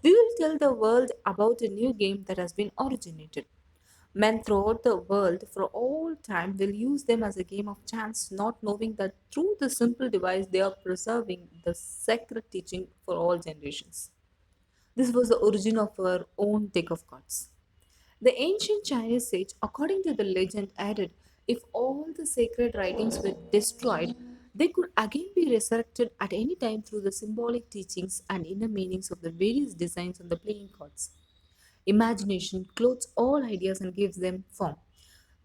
we will tell the world about a new game that has been originated. Men throughout the world for all time will use them as a game of chance, not knowing that through the simple device they are preserving the sacred teaching for all generations. This was the origin of our own deck of cards. The ancient Chinese sage, according to the legend, added, if all the sacred writings were destroyed, they could again be resurrected at any time through the symbolic teachings and inner meanings of the various designs on the playing cards. Imagination clothes all ideas and gives them form.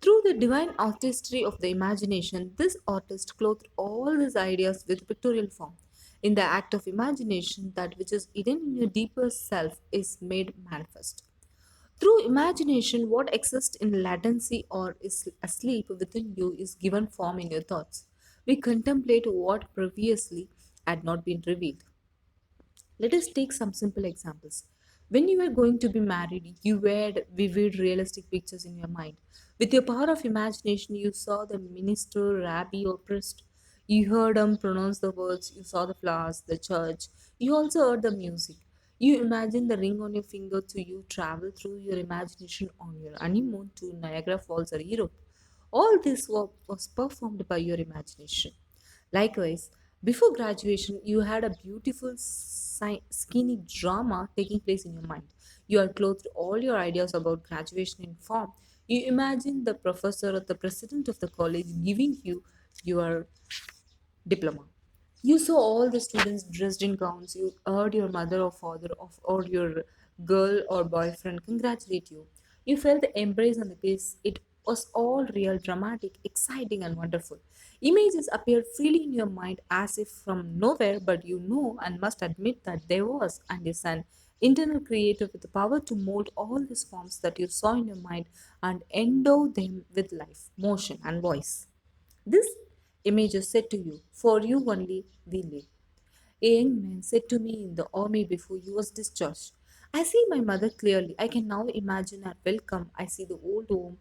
Through the divine artistry of the imagination, this artist clothed all these ideas with pictorial form. In the act of imagination, that which is hidden in your deeper self is made manifest. Through imagination, what exists in latency or is asleep within you is given form in your thoughts. We contemplate what previously had not been revealed. Let us take some simple examples. When you were going to be married, you had vivid, realistic pictures in your mind. With your power of imagination, you saw the minister, rabbi, or priest. You heard them pronounce the words, you saw the flowers, the church. You also heard the music. You imagined the ring on your finger to you travel through your imagination on your honeymoon to Niagara Falls or Europe. All this was performed by your imagination. Likewise, before graduation, you had a beautiful skinny drama taking place in your mind. You had clothed all your ideas about graduation in form. You imagined the professor or the president of the college giving you your diploma. You saw all the students dressed in gowns. You heard your mother or father or your girl or boyfriend congratulate you. You felt the embrace on the kiss. It was all real, dramatic, exciting, and wonderful. Images appeared freely in your mind as if from nowhere, but you know and must admit that there was and is an internal creator with the power to mold all these forms that you saw in your mind and endow them with life, motion, and voice. This image is said to you, for you only we live. A young man said to me in the army before he was discharged, I see my mother clearly. I can now imagine her welcome. I see the old home.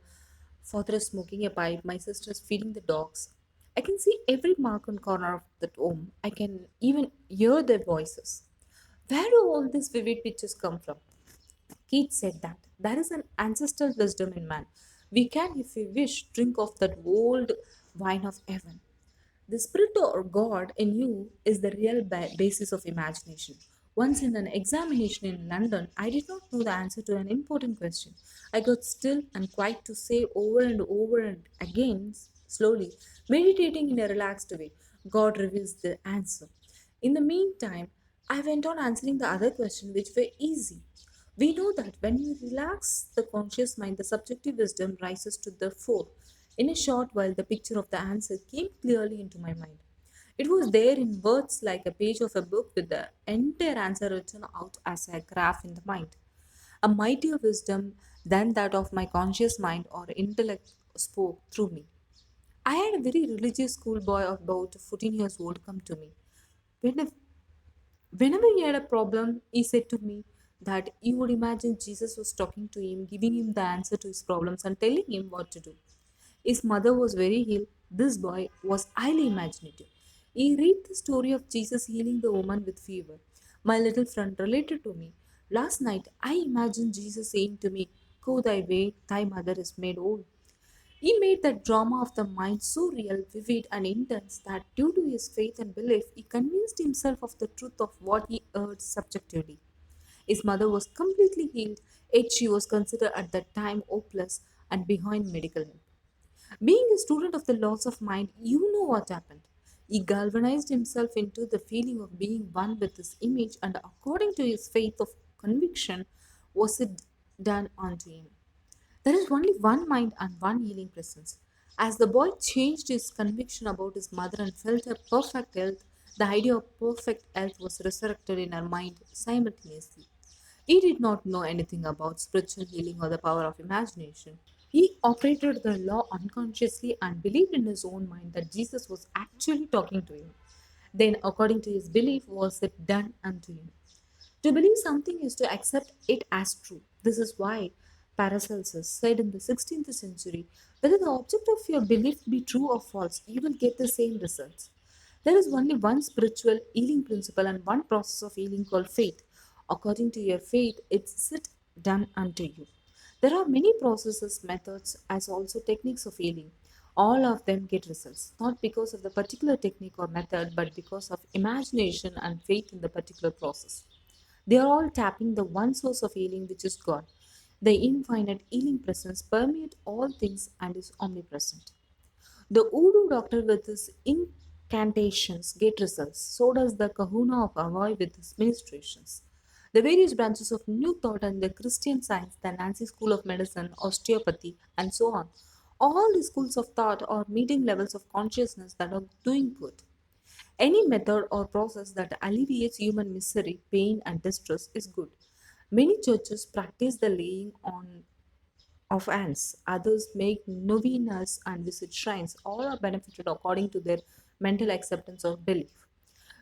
Father is smoking a pipe. My sister is feeding the dogs. I can see every mark and corner of that home. I can even hear their voices. Where do all these vivid pictures come from? Keats said that there is an ancestral wisdom in man. We can, if we wish, drink of that old wine of heaven. The spirit or God in you is the real basis of imagination. Once in an examination in London, I did not know the answer to an important question. I got still and quiet to say over and over and again, slowly, meditating in a relaxed way. God reveals the answer. In the meantime, I went on answering the other questions, which were easy. We know that when you relax the conscious mind, the subjective wisdom rises to the fore. In a short while, the picture of the answer came clearly into my mind. It was there in words like a page of a book with the entire answer written out as a graph in the mind. A mightier wisdom than that of my conscious mind or intellect spoke through me. I had a very religious schoolboy of about 14 years old come to me. Whenever, whenever he had a problem, he said to me, that you would imagine Jesus was talking to him, giving him the answer to his problems, and telling him what to do. His mother was very ill. This boy was highly imaginative. He read the story of Jesus healing the woman with fever. My little friend related to me. Last night I imagined Jesus saying to me, "Go thy way, thy mother is made whole." He made that drama of the mind so real, vivid, and intense that due to his faith and belief, he convinced himself of the truth of what he heard subjectively. His mother was completely healed, yet she was considered at that time hopeless and behind medical help. Being a student of the laws of mind, you know what happened. He galvanized himself into the feeling of being one with his image, and according to his faith of conviction, was it done unto him. There is only one mind and one healing presence. As the boy changed his conviction about his mother and felt her perfect health, the idea of perfect health was resurrected in her mind simultaneously. He did not know anything about spiritual healing or the power of imagination. He operated the law unconsciously and believed in his own mind that Jesus was actually talking to him. Then, according to his belief, was it done unto him. To believe something is to accept it as true. This is why Paracelsus said in the 16th century, whether the object of your belief be true or false, you will get the same results. There is only one spiritual healing principle and one process of healing called faith. According to your faith, it's it done unto you. There are many processes, methods, as also techniques of healing. All of them get results, not because of the particular technique or method, but because of imagination and faith in the particular process. They are all tapping the one source of healing, which is God. The infinite healing presence permeates all things and is omnipresent. The voodoo doctor with his incantations get results. So does the kahuna of Avoy with his ministrations. The various branches of New Thought and the Christian Science, the Nancy School of Medicine, osteopathy, and so on. All the schools of thought are meeting levels of consciousness that are doing good. Any method or process that alleviates human misery, pain, and distress is good. Many churches practice the laying on of hands, others make novenas and visit shrines. All are benefited according to their mental acceptance of belief.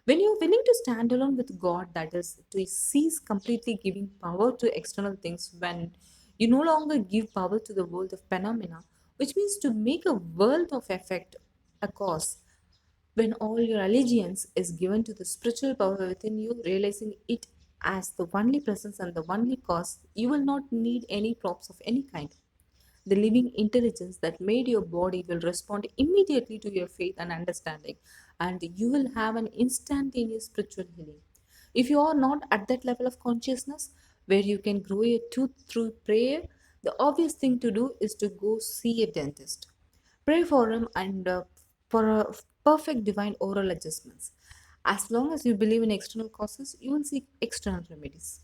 When you're willing to stand alone with God, that is, to cease completely giving power to external things, when you no longer give power to the world of phenomena, which means to make a world of effect a cause, when all your allegiance is given to the spiritual power within you, realizing it as the only presence and the only cause, you will not need any props of any kind. The living intelligence that made your body will respond immediately to your faith and understanding, and you will have an instantaneous spiritual healing. If you are not at that level of consciousness where you can grow a tooth through prayer, the obvious thing to do is to go see a dentist. Pray for him and for a perfect divine oral adjustments. As long as you believe in external causes, you will seek external remedies.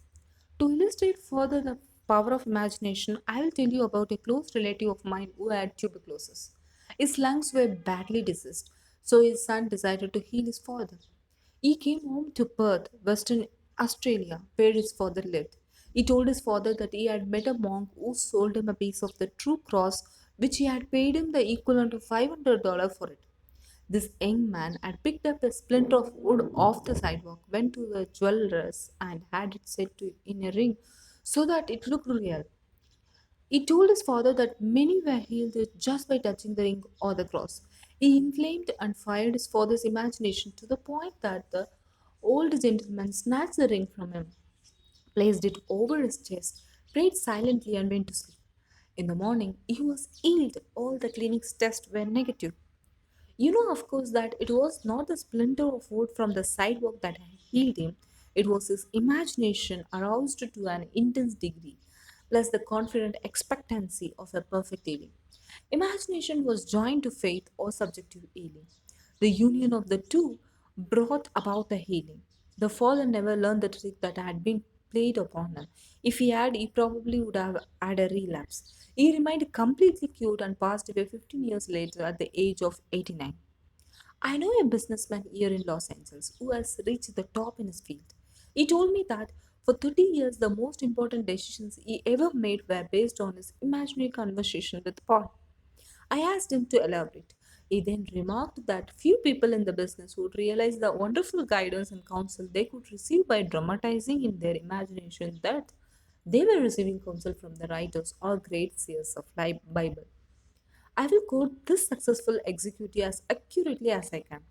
To illustrate further the power of imagination, I will tell you about a close relative of mine who had tuberculosis. His lungs were badly diseased, so his son decided to heal his father. He came home to Perth, Western Australia, where his father lived. He told his father that he had met a monk who sold him a piece of the true cross, which he had paid him the equivalent of $500 for it. This young man had picked up a splinter of wood off the sidewalk, went to the jeweler's, and had it set in a ring so that it looked real. He told his father that many were healed just by touching the ring or the cross. He inflamed and fired his father's imagination to the point that the old gentleman snatched the ring from him, placed it over his chest, prayed silently, and went to sleep. In the morning, he was healed. All the clinic's tests were negative. You know, of course, that it was not the splinter of wood from the sidewalk that had healed him, it was his imagination aroused to an intense degree, plus the confident expectancy of a perfect healing. Imagination was joined to faith or subjective healing. The union of the two brought about the healing. The fallen never learned the trick that had been played upon him. If he had, he probably would have had a relapse. He remained completely cured and passed away 15 years later at the age of 89. I know a businessman here in Los Angeles who has reached the top in his field. He told me that for 30 years, the most important decisions he ever made were based on his imaginary conversation with Paul. I asked him to elaborate. He then remarked that few people in the business would realize the wonderful guidance and counsel they could receive by dramatizing in their imagination that they were receiving counsel from the writers or great seers of Bible. I will quote this successful executive as accurately as I can.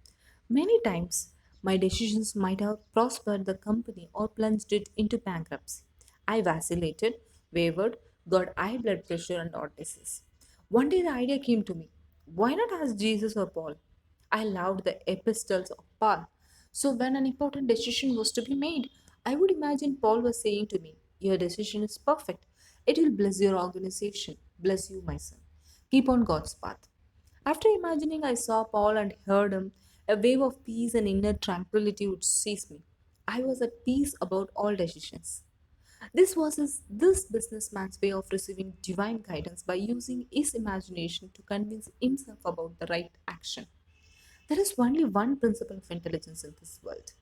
Many times, my decisions might have prospered the company or plunged it into bankruptcy. I vacillated, wavered, got high blood pressure and heart disease. One day the idea came to me, why not ask Jesus or Paul? I loved the epistles of Paul. So when an important decision was to be made, I would imagine Paul was saying to me, your decision is perfect. It will bless your organization. Bless you, my son. Keep on God's path. After imagining I saw Paul and heard him, a wave of peace and inner tranquility would seize me. I was at peace about all decisions. This businessman's way of receiving divine guidance by using his imagination to convince himself about the right action. There is only one principle of intelligence in this world.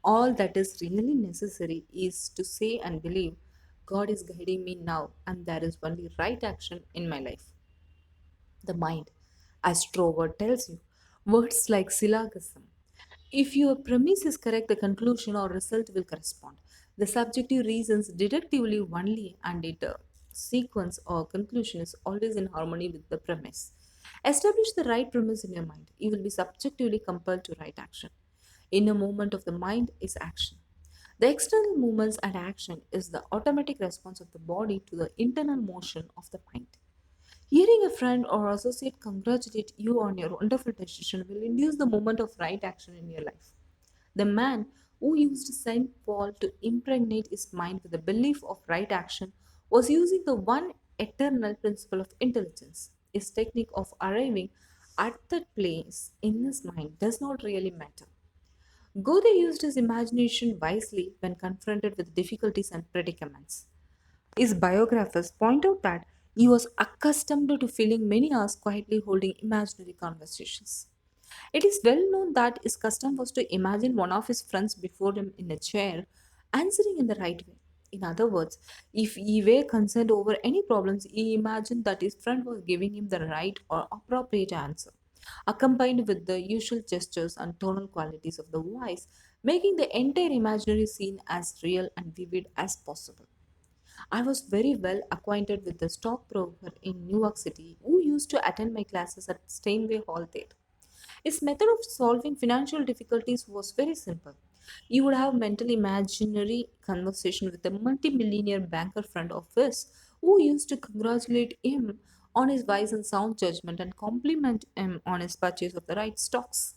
All that is really necessary is to say and believe God is guiding me now, and there is only right action in my life. The mind, as Trover tells you, words like syllogism. If your premise is correct, the conclusion or result will correspond. The subjective reasons deductively only, and its sequence or conclusion is always in harmony with the premise. Establish the right premise in your mind. You will be subjectively compelled to right action. Inner movement of the mind is action. The external movements and action is the automatic response of the body to the internal motion of the mind. Hearing a friend or associate congratulate you on your wonderful decision will induce the moment of right action in your life. The man who used St. Paul to impregnate his mind with the belief of right action was using the one eternal principle of intelligence. His technique of arriving at that place in his mind does not really matter. Goethe used his imagination wisely when confronted with difficulties and predicaments. His biographers point out that he was accustomed to filling many hours quietly holding imaginary conversations. It is well known that his custom was to imagine one of his friends before him in a chair, answering in the right way. In other words, if he were concerned over any problems, he imagined that his friend was giving him the right or appropriate answer, accompanied with the usual gestures and tonal qualities of the voice, making the entire imaginary scene as real and vivid as possible. I was very well acquainted with the stockbroker in New York City who used to attend my classes at Steinway Hall there. His method of solving financial difficulties was very simple. He would have mental imaginary conversation with a multimillionaire banker friend of his who used to congratulate him on his wise and sound judgment and compliment him on his purchase of the right stocks.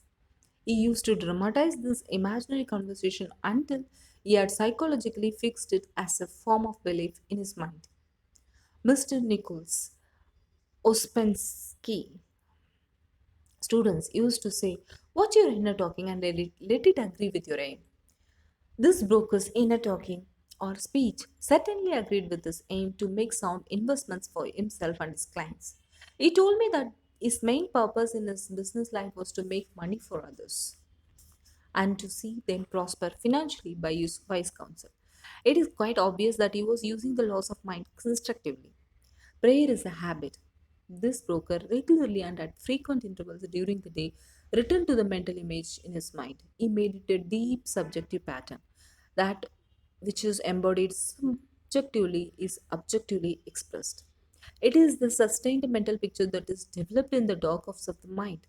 He used to dramatize this imaginary conversation until he had psychologically fixed it as a form of belief in his mind. Mr. Nichols Ospensky students used to say, watch your inner talking and let it agree with your aim. This broker's inner talking or speech certainly agreed with his aim to make sound investments for himself and his clients. He told me that his main purpose in his business life was to make money for others and to see them prosper financially by his wise counsel. It is quite obvious that he was using the laws of mind constructively. Prayer is a habit. This broker regularly and at frequent intervals during the day returned to the mental image in his mind. He made it a deep subjective pattern that which is embodied subjectively is objectively expressed. It is the sustained mental picture that is developed in the dark of the mind.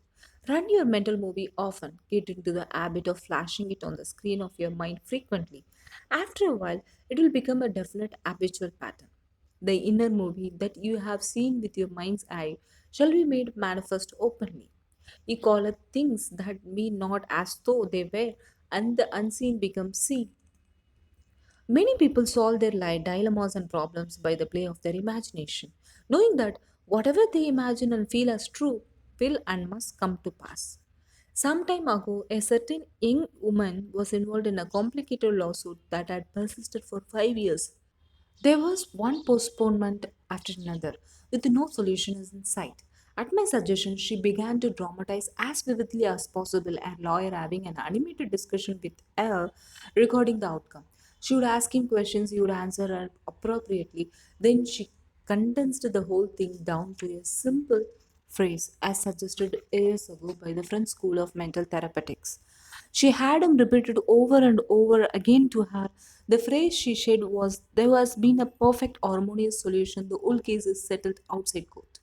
Run your mental movie often. Get into the habit of flashing it on the screen of your mind frequently. After a while, it will become a definite habitual pattern. The inner movie that you have seen with your mind's eye shall be made manifest openly. You call it things that be not as though they were, and the unseen becomes seen. Many people solve their dilemmas and problems by the play of their imagination, knowing that whatever they imagine and feel as true will and must come to pass. Some time ago, a certain young woman was involved in a complicated lawsuit that had persisted for 5 years. There was one postponement after another, with no solution in sight. At my suggestion, she began to dramatize as vividly as possible, a lawyer having an animated discussion with Earl regarding the outcome. She would ask him questions, he would answer her appropriately. Then she condensed the whole thing down to a simple phrase as suggested years ago by the French School of Mental Therapeutics. She had him repeat it over and over again to her. The phrase she said was, "There has been a perfect harmonious solution. The whole case is settled outside court."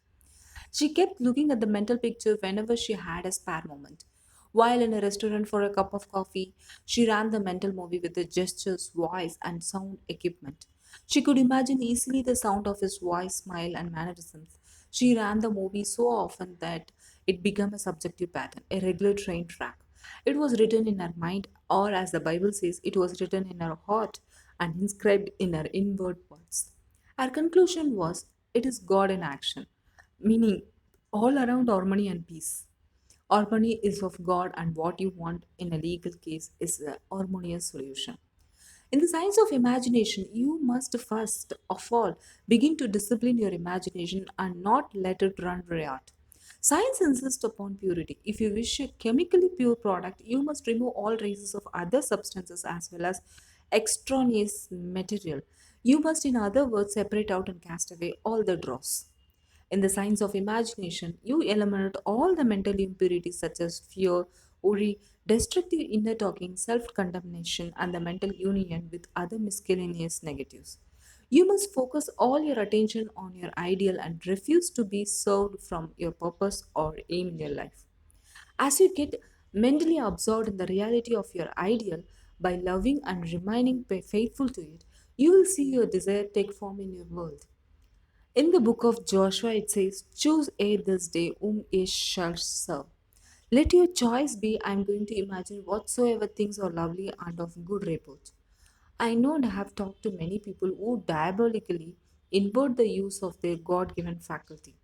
She kept looking at the mental picture whenever she had a spare moment. While in a restaurant for a cup of coffee, she ran the mental movie with the gestures, voice, and sound equipment. She could imagine easily the sound of his voice, smile, and mannerisms. She ran the movie so often that it became a subjective pattern, a regular train track. It was written in her mind, or as the Bible says, it was written in her heart and inscribed in her inward words. Her conclusion was, "It is God in action," meaning all around harmony and peace. Harmony is of God, and what you want in a legal case is a harmonious solution. In the science of imagination, you must first of all begin to discipline your imagination and not let it run riot. Science insists upon purity. If you wish a chemically pure product, you must remove all traces of other substances as well as extraneous material. You must, in other words, separate out and cast away all the dross. In the science of imagination, you eliminate all the mental impurities such as fear, worry, destructive inner talking, self condemnation, and the mental union with other miscellaneous negatives. You must focus all your attention on your ideal and refuse to be served from your purpose or aim in your life. As you get mentally absorbed in the reality of your ideal by loving and remaining faithful to it, you will see your desire take form in your world. In the book of Joshua, it says, "Choose ye this day whom ye shall serve." Let your choice be, I am going to imagine whatsoever things are lovely and of good report. I know and have talked to many people who diabolically invert the use of their God given faculty.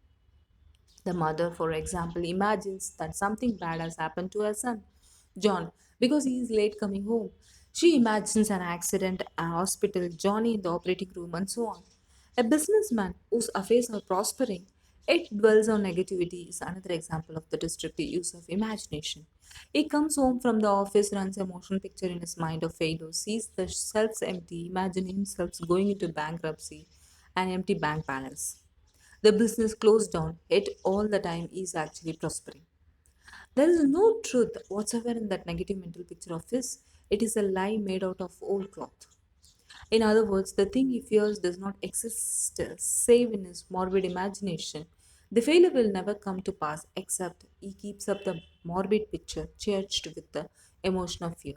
The mother, for example, imagines that something bad has happened to her son, John, because he is late coming home. She imagines an accident, a hospital, Johnny in the operating room, and so on. A businessman whose affairs are prospering, it dwells on negativity, is another example of the destructive use of imagination. He comes home from the office, runs a motion picture in his mind of failure, sees the shelves empty, imagines himself going into bankruptcy, and empty bank balance. The business closed down, yet all the time is actually prospering. There is no truth whatsoever in that negative mental picture of his. It is a lie made out of old cloth. In other words, the thing he fears does not exist save in his morbid imagination. The failure will never come to pass except he keeps up the morbid picture charged with the emotion of fear.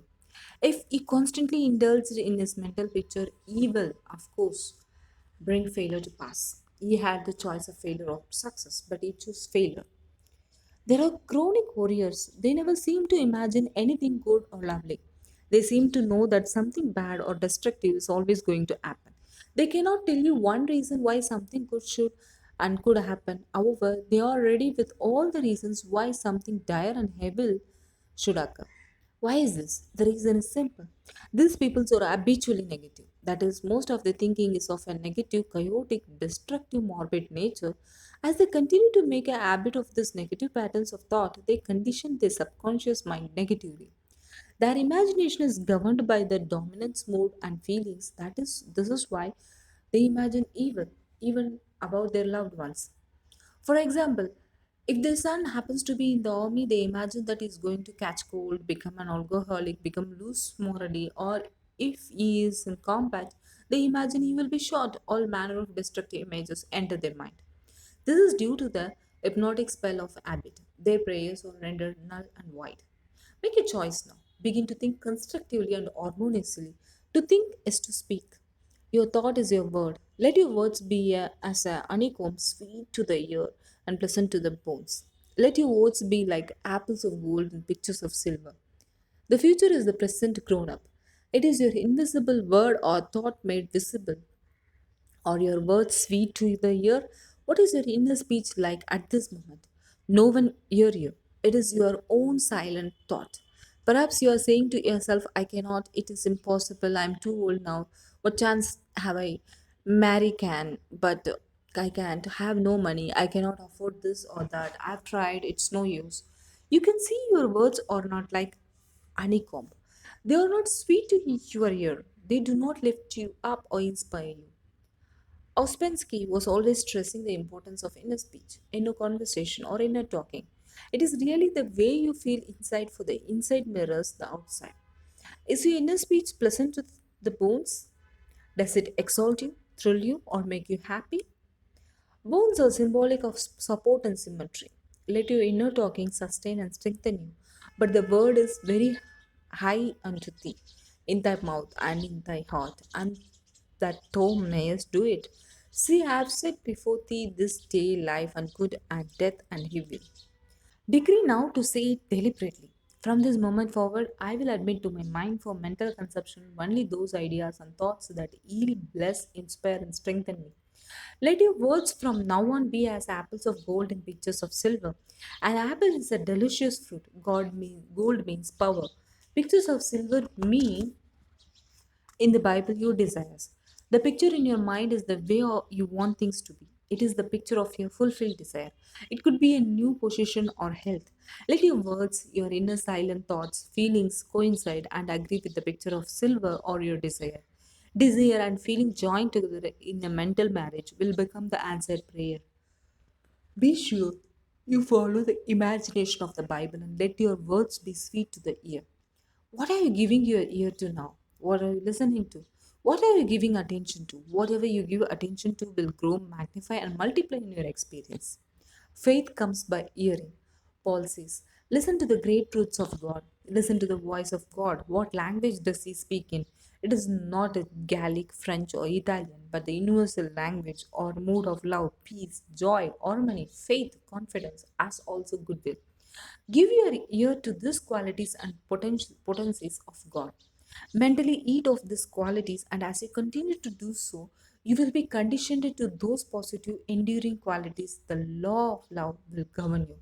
If he constantly indulged in his mental picture, he will, of course, bring failure to pass. He had the choice of failure or success, but he chose failure. There are chronic warriors. They never seem to imagine anything good or lovely. They seem to know that something bad or destructive is always going to happen. They cannot tell you one reason why something good should and could happen. However, they are ready with all the reasons why something dire and evil should occur. Why is this? The reason is simple. These people are habitually negative. That is, most of their thinking is of a negative, chaotic, destructive, morbid nature. As they continue to make a habit of these negative patterns of thought, they condition their subconscious mind negatively. Their imagination is governed by the dominance mood and feelings. This is why they imagine evil, even about their loved ones. For example, if their son happens to be in the army, they imagine that he's going to catch cold, become an alcoholic, become loose morally, or if he is in combat, they imagine he will be shot. All manner of destructive images enter their mind. This is due to the hypnotic spell of habit. Their prayers are rendered null and void. Make a choice now. Begin to think constructively and harmoniously. To think is to speak. Your thought is your word. Let your words be as a honeycomb, sweet to the ear and pleasant to the bones. Let your words be like apples of gold and pictures of silver. The future is the present grown up. It is your invisible word or thought made visible. Are your words sweet to the ear? What is your inner speech like at this moment? No one hear you. It is your own silent thought. Perhaps you are saying to yourself, I cannot, it is impossible, I am too old now. What chance have I? Marry can, but I can't. Have no money. I cannot afford this or that. I've tried, it's no use. You can see your words are not like honeycomb. They are not sweet to your ear. They do not lift you up or inspire you. Ouspensky was always stressing the importance of inner speech, inner conversation, or inner talking. It is really the way you feel inside, for the inside mirrors the outside. Is your inner speech pleasant to the bones? Does it exalt you, thrill you, or make you happy? Bones are symbolic of support and symmetry. Let your inner talking sustain and strengthen you. But the word is very high unto thee, in thy mouth and in thy heart, and that thou mayest do it. See, I have set before thee this day life and good and death and evil. Decree now to say it deliberately. From this moment forward, I will admit to my mind for mental consumption only those ideas and thoughts that yield, bless, inspire, and strengthen me. Let your words from now on be as apples of gold and pictures of silver. An apple is a delicious fruit. Gold means power. Pictures of silver mean in the Bible your desires. The picture in your mind is the way you want things to be. It is the picture of your fulfilled desire. It could be a new position or health. Let your words, your inner silent thoughts, feelings coincide and agree with the picture of silver or your desire. Desire and feeling joined together in a mental marriage will become the answered prayer. Be sure you follow the imagination of the Bible and let your words be sweet to the ear. What are you giving your ear to now? What are you listening to? What are you giving attention to? Whatever you give attention to will grow, magnify, and multiply in your experience. Faith comes by hearing. Paul says, listen to the great truths of God. Listen to the voice of God. What language does he speak in? It is not a Gallic, French, or Italian, but the universal language or mood of love, peace, joy, harmony, faith, confidence, as also goodwill. Give your ear to these qualities and potencies of God. Mentally eat of these qualities, and as you continue to do so, you will be conditioned to those positive, enduring qualities. The law of love will govern you.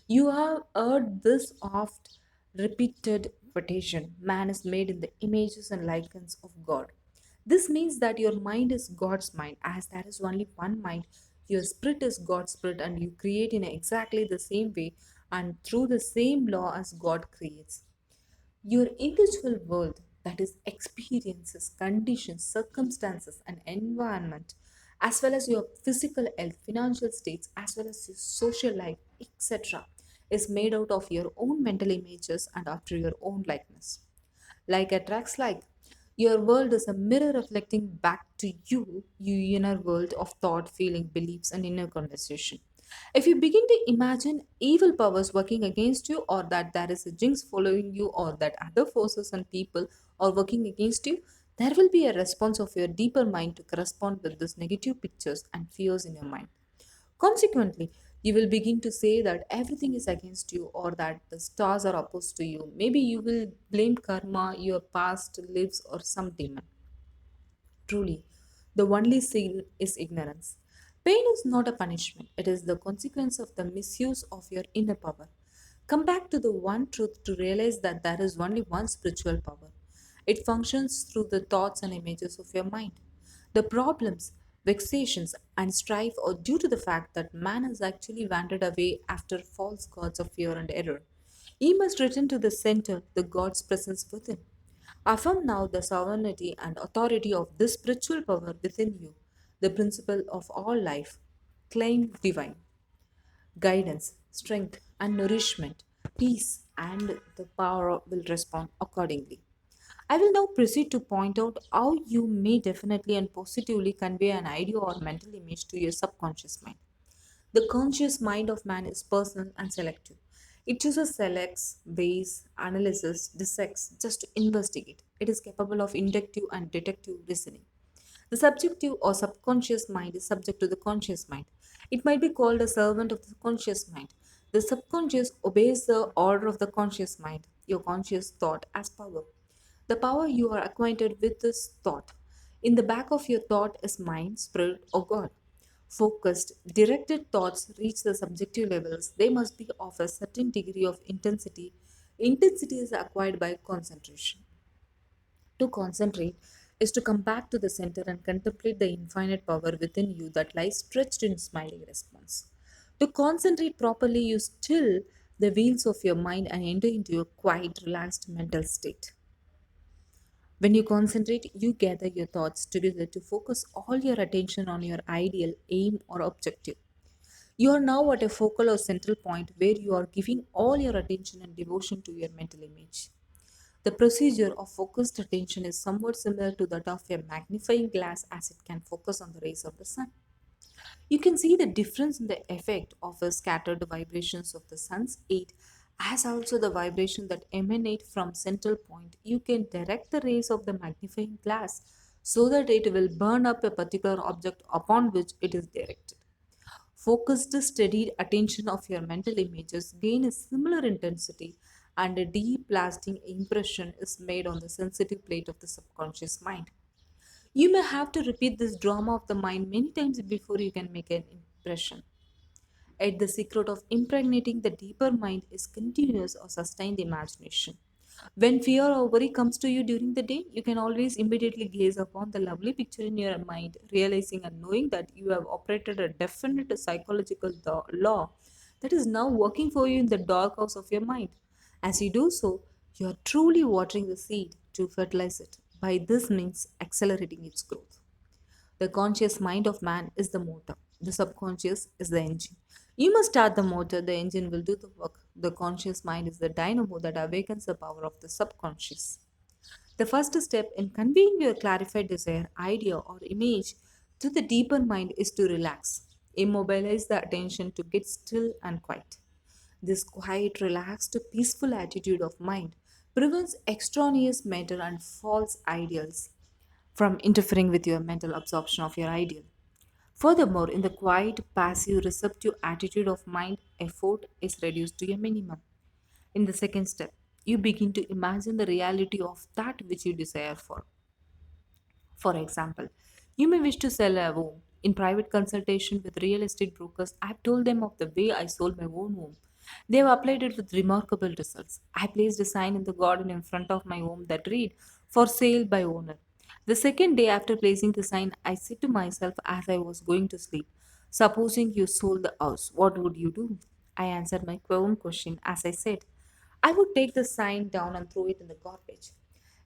You have heard this oft repeated quotation: man is made in the images and likeness of God. This means that your mind is God's mind, as there is only one mind. Your spirit is God's spirit, and you create in exactly the same way and through the same law as God creates. Your individual world, that is, experiences, conditions, circumstances, and environment, as well as your physical health, financial states, as well as your social life, etc., is made out of your own mental images and after your own likeness. Like attracts like. Your world is a mirror reflecting back to you, your inner world of thought, feeling, beliefs, and inner conversation. If you begin to imagine evil powers working against you, or that there is a jinx following you, or that other forces and people are working against you, there will be a response of your deeper mind to correspond with these negative pictures and fears in your mind. Consequently, you will begin to say that everything is against you or that the stars are opposed to you. Maybe you will blame karma, your past lives, or some demon. Truly, the only sin is ignorance. Pain is not a punishment, it is the consequence of the misuse of your inner power. Come back to the one truth to realize that there is only one spiritual power. It functions through the thoughts and images of your mind. The problems, vexations, and strife are due to the fact that man has actually wandered away after false gods of fear and error. He must return to the center, the God's presence within. Affirm now the sovereignty and authority of this spiritual power within you, the principle of all life. Claim divine guidance, strength, and nourishment, peace, and the power will respond accordingly. I will now proceed to point out how you may definitely and positively convey an idea or mental image to your subconscious mind. The conscious mind of man is personal and selective. It chooses, selects, weighs, analyzes, dissects just to investigate. It is capable of inductive and deductive reasoning. The subjective or subconscious mind is subject to the conscious mind. It might be called a servant of the conscious mind. The subconscious obeys the order of the conscious mind, your conscious thought, as power. The power you are acquainted with is thought. In the back of your thought is mind, spirit, or God. Focused, directed thoughts reach the subjective levels. They must be of a certain degree of intensity. Intensity is acquired by concentration. To concentrate is to come back to the center and contemplate the infinite power within you that lies stretched in smiling response. To concentrate properly, you still the wheels of your mind and enter into a quiet, relaxed mental state. When you concentrate, you gather your thoughts together to focus all your attention on your ideal aim or objective. You are now at a focal or central point where you are giving all your attention and devotion to your mental image. The procedure of focused attention is somewhat similar to that of a magnifying glass as it can focus on the rays of the sun. You can see the difference in the effect of the scattered vibrations of the sun's heat as also the vibration that emanate from central point. You can direct the rays of the magnifying glass so that it will burn up a particular object upon which it is directed. Focused, steadied attention of your mental images gain a similar intensity and a deep lasting impression is made on the sensitive plate of the subconscious mind. You may have to repeat this drama of the mind many times before you can make an impression. Yet the secret of impregnating the deeper mind is continuous or sustained imagination. When fear or worry comes to you during the day, you can always immediately gaze upon the lovely picture in your mind, realizing and knowing that you have operated a definite psychological law that is now working for you in the dark house of your mind. As you do so, you are truly watering the seed to fertilize it, by this means accelerating its growth. The conscious mind of man is the motor. The subconscious is the engine. You must start the motor, the engine will do the work. The conscious mind is the dynamo that awakens the power of the subconscious. The first step in conveying your clarified desire, idea, or image to the deeper mind is to relax. Immobilize the attention to get still and quiet. This quiet, relaxed, peaceful attitude of mind prevents extraneous matter and false ideals from interfering with your mental absorption of your ideal. Furthermore, in the quiet, passive, receptive attitude of mind, effort is reduced to a minimum. In the second step, you begin to imagine the reality of that which you desire for. For example, you may wish to sell a home. In private consultation with real estate brokers, I've told them of the way I sold my own home. They have applied it with remarkable results. I placed a sign in the garden in front of my home that read, "For sale by owner." The second day after placing the sign, I said to myself as I was going to sleep, "Supposing you sold the house, what would you do?" I answered my own question as I said, "I would take the sign down and throw it in the garbage."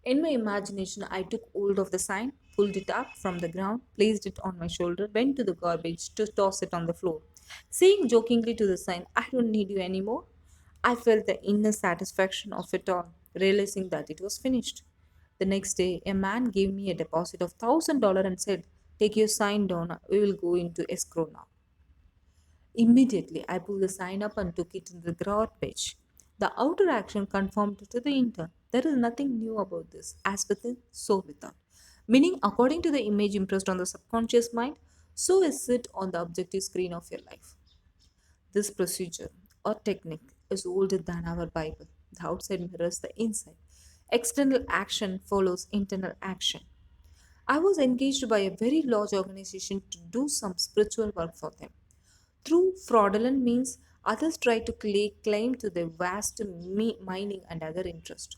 In my imagination, I took hold of the sign, pulled it up from the ground, placed it on my shoulder, went to the garbage to toss it on the floor. Saying jokingly to the sign, "I don't need you anymore," I felt the inner satisfaction of it all, realizing that it was finished. The next day, a man gave me a deposit of $1,000 and said, "Take your sign down, we will go into escrow now." Immediately, I pulled the sign up and took it in the garbage. The outer action conformed to the inner. There is nothing new about this. As within, so without. Meaning, according to the image impressed on the subconscious mind, so is it on the objective screen of your life. This procedure or technique is older than our Bible. The outside mirrors the inside. External action follows internal action. I was engaged by a very large organization to do some spiritual work for them. Through fraudulent means, others try to claim to their vast mining and other interest.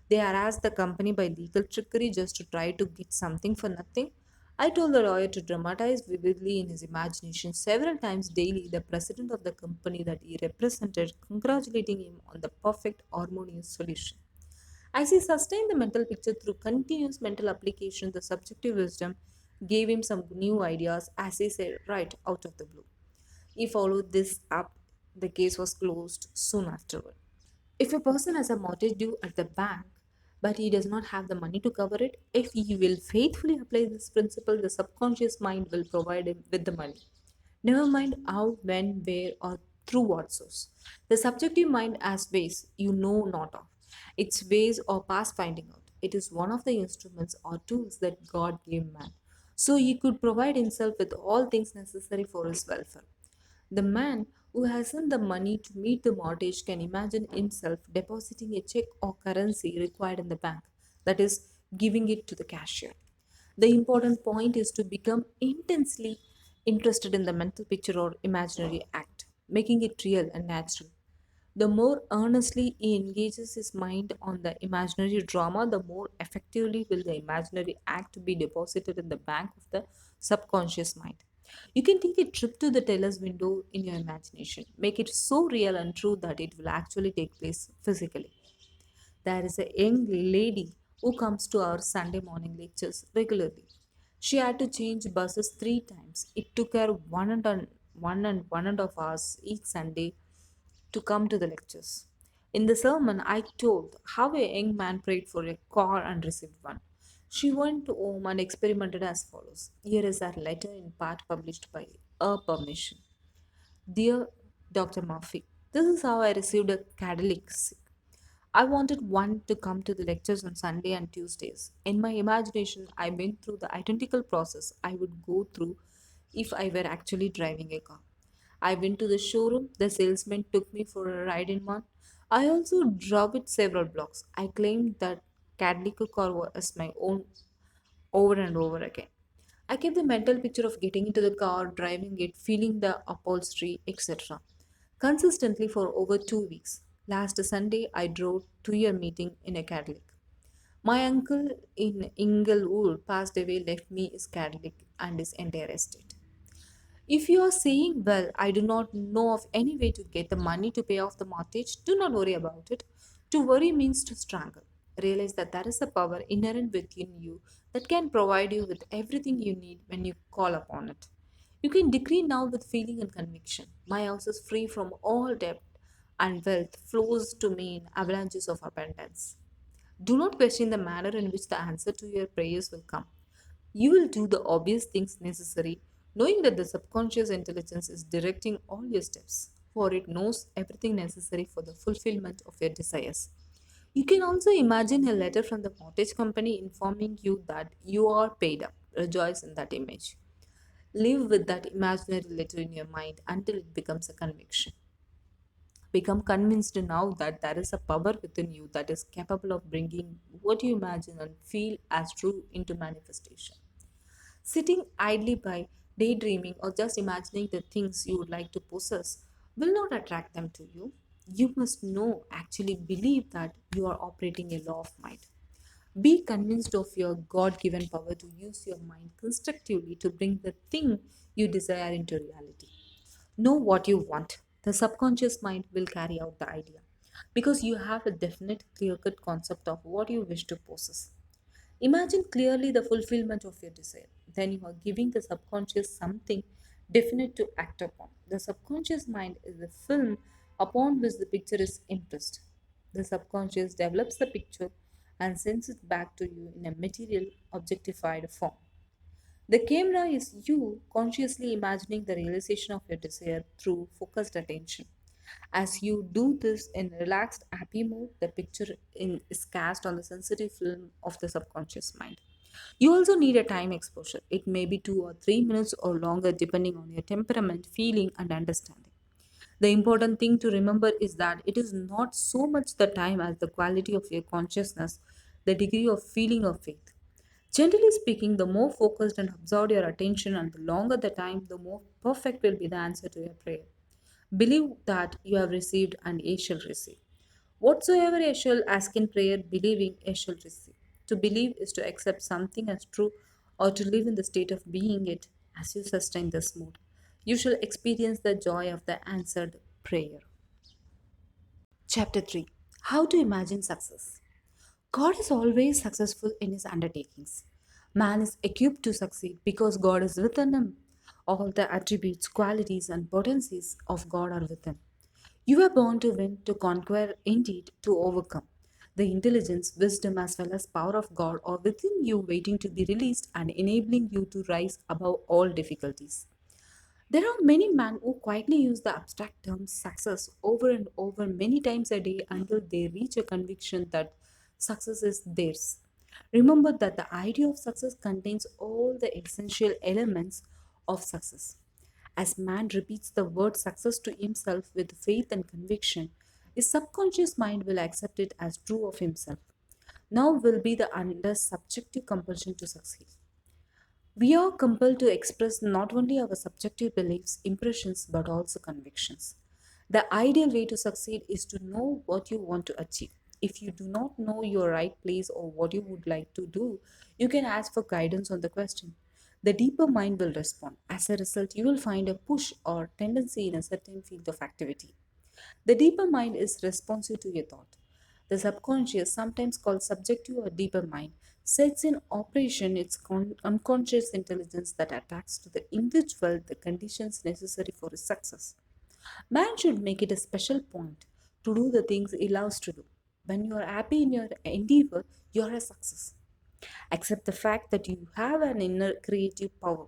They harass the company by legal trickery just to try to get something for nothing. I told the lawyer to dramatize vividly in his imagination several times daily the president of the company that he represented, congratulating him on the perfect harmonious solution. As he sustained the mental picture through continuous mental application, the subjective wisdom gave him some new ideas, as he said, right out of the blue. He followed this up. The case was closed soon afterward. If a person has a mortgage due at the bank, but he does not have the money to cover it, if he will faithfully apply this principle, the subconscious mind will provide him with the money. Never mind how, when, where, or through what source. The subjective mind has ways you know not of. Its ways are past finding out. It is one of the instruments or tools that God gave man, so he could provide himself with all things necessary for his welfare. The man who hasn't the money to meet the mortgage can imagine himself depositing a check or currency required in the bank, that is, giving it to the cashier. The important point is to become intensely interested in the mental picture or imaginary act, making it real and natural. The more earnestly he engages his mind on the imaginary drama, the more effectively will the imaginary act be deposited in the bank of the subconscious mind. You can take a trip to the teller's window in your imagination. Make it so real and true that it will actually take place physically. There is a young lady who comes to our Sunday morning lectures regularly. She had to change buses 3 times. It took her one and a half hours each Sunday to come to the lectures. In the sermon, I told how a young man prayed for a car and received one. She went home and experimented as follows. Here is her letter in part published by her permission. Dear Dr. Murphy, this is how I received a Cadillac. I wanted one to come to the lectures on Sunday and Tuesdays. In my imagination, I went through the identical process I would go through if I were actually driving a car. I went to the showroom, the salesman took me for a ride in one. I also drove it several blocks. I claimed that Cadillac car was my own over and over again. I kept the mental picture of getting into the car, driving it, feeling the upholstery, etc. consistently for over 2 weeks. Last Sunday, I drove to your meeting in a Cadillac. My uncle in Inglewood passed away, left me his Cadillac and his entire estate. If you are saying, well, I do not know of any way to get the money to pay off the mortgage, do not worry about it. To worry means to strangle. Realize that there is a power inherent within you that can provide you with everything you need when you call upon it. You can decree now with feeling and conviction. My house is free from all debt, and wealth flows to me in avalanches of abundance. Do not question the manner in which the answer to your prayers will come. You will do the obvious things necessary, knowing that the subconscious intelligence is directing all your steps, for it knows everything necessary for the fulfillment of your desires. You can also imagine a letter from the mortgage company informing you that you are paid up. Rejoice in that image. Live with that imaginary letter in your mind until it becomes a conviction. Become convinced now that there is a power within you that is capable of bringing what you imagine and feel as true into manifestation. Sitting idly by, daydreaming, or just imagining the things you would like to possess will not attract them to you. You must know, actually believe that you are operating a law of mind. Be convinced of your God given power to use your mind constructively to bring the thing you desire into reality. Know what you want. The subconscious mind will carry out the idea because you have a definite, clear cut concept of what you wish to possess. Imagine clearly the fulfillment of your desire. Then you are giving the subconscious something definite to act upon. The subconscious mind is the film upon which the picture is impressed. The subconscious develops the picture and sends it back to you in a material, objectified form. The camera is you consciously imagining the realization of your desire through focused attention. As you do this in relaxed, happy mode, the is cast on the sensitive film of the subconscious mind. You also need a time exposure. It may be 2 or 3 minutes or longer depending on your temperament, feeling, and understanding. The important thing to remember is that it is not so much the time as the quality of your consciousness, the degree of feeling of faith. Generally speaking, the more focused and absorbed your attention and the longer the time, the more perfect will be the answer to your prayer. Believe that you have received and ye shall receive. Whatsoever ye shall ask in prayer, believing ye shall receive. To believe is to accept something as true or to live in the state of being it as you sustain this mood. You shall experience the joy of the answered prayer. Chapter 3. How to imagine success. God is always successful in his undertakings. Man is equipped to succeed because God is within him. All the attributes, qualities, and potencies of God are within. You are born to win, to conquer, indeed, to overcome. The intelligence, wisdom, as well as power of God are within you, waiting to be released and enabling you to rise above all difficulties. There are many men who quietly use the abstract term success over and over many times a day until they reach a conviction that success is theirs. Remember that the idea of success contains all the essential elements of success. As man repeats the word success to himself with faith and conviction, his subconscious mind will accept it as true of himself. Now will be the under subjective compulsion to succeed. We are compelled to express not only our subjective beliefs, impressions, but also convictions. The ideal way to succeed is to know what you want to achieve. If you do not know your right place or what you would like to do, you can ask for guidance on the question. The deeper mind will respond. As a result, you will find a push or tendency in a certain field of activity. The deeper mind is responsive to your thought. The subconscious, sometimes called subjective or deeper mind, sets in operation its unconscious intelligence that attacks to the individual the conditions necessary for his success. Man should make it a special point to do the things he loves to do. When you are happy in your endeavor, you are a success. Accept the fact that you have an inner creative power.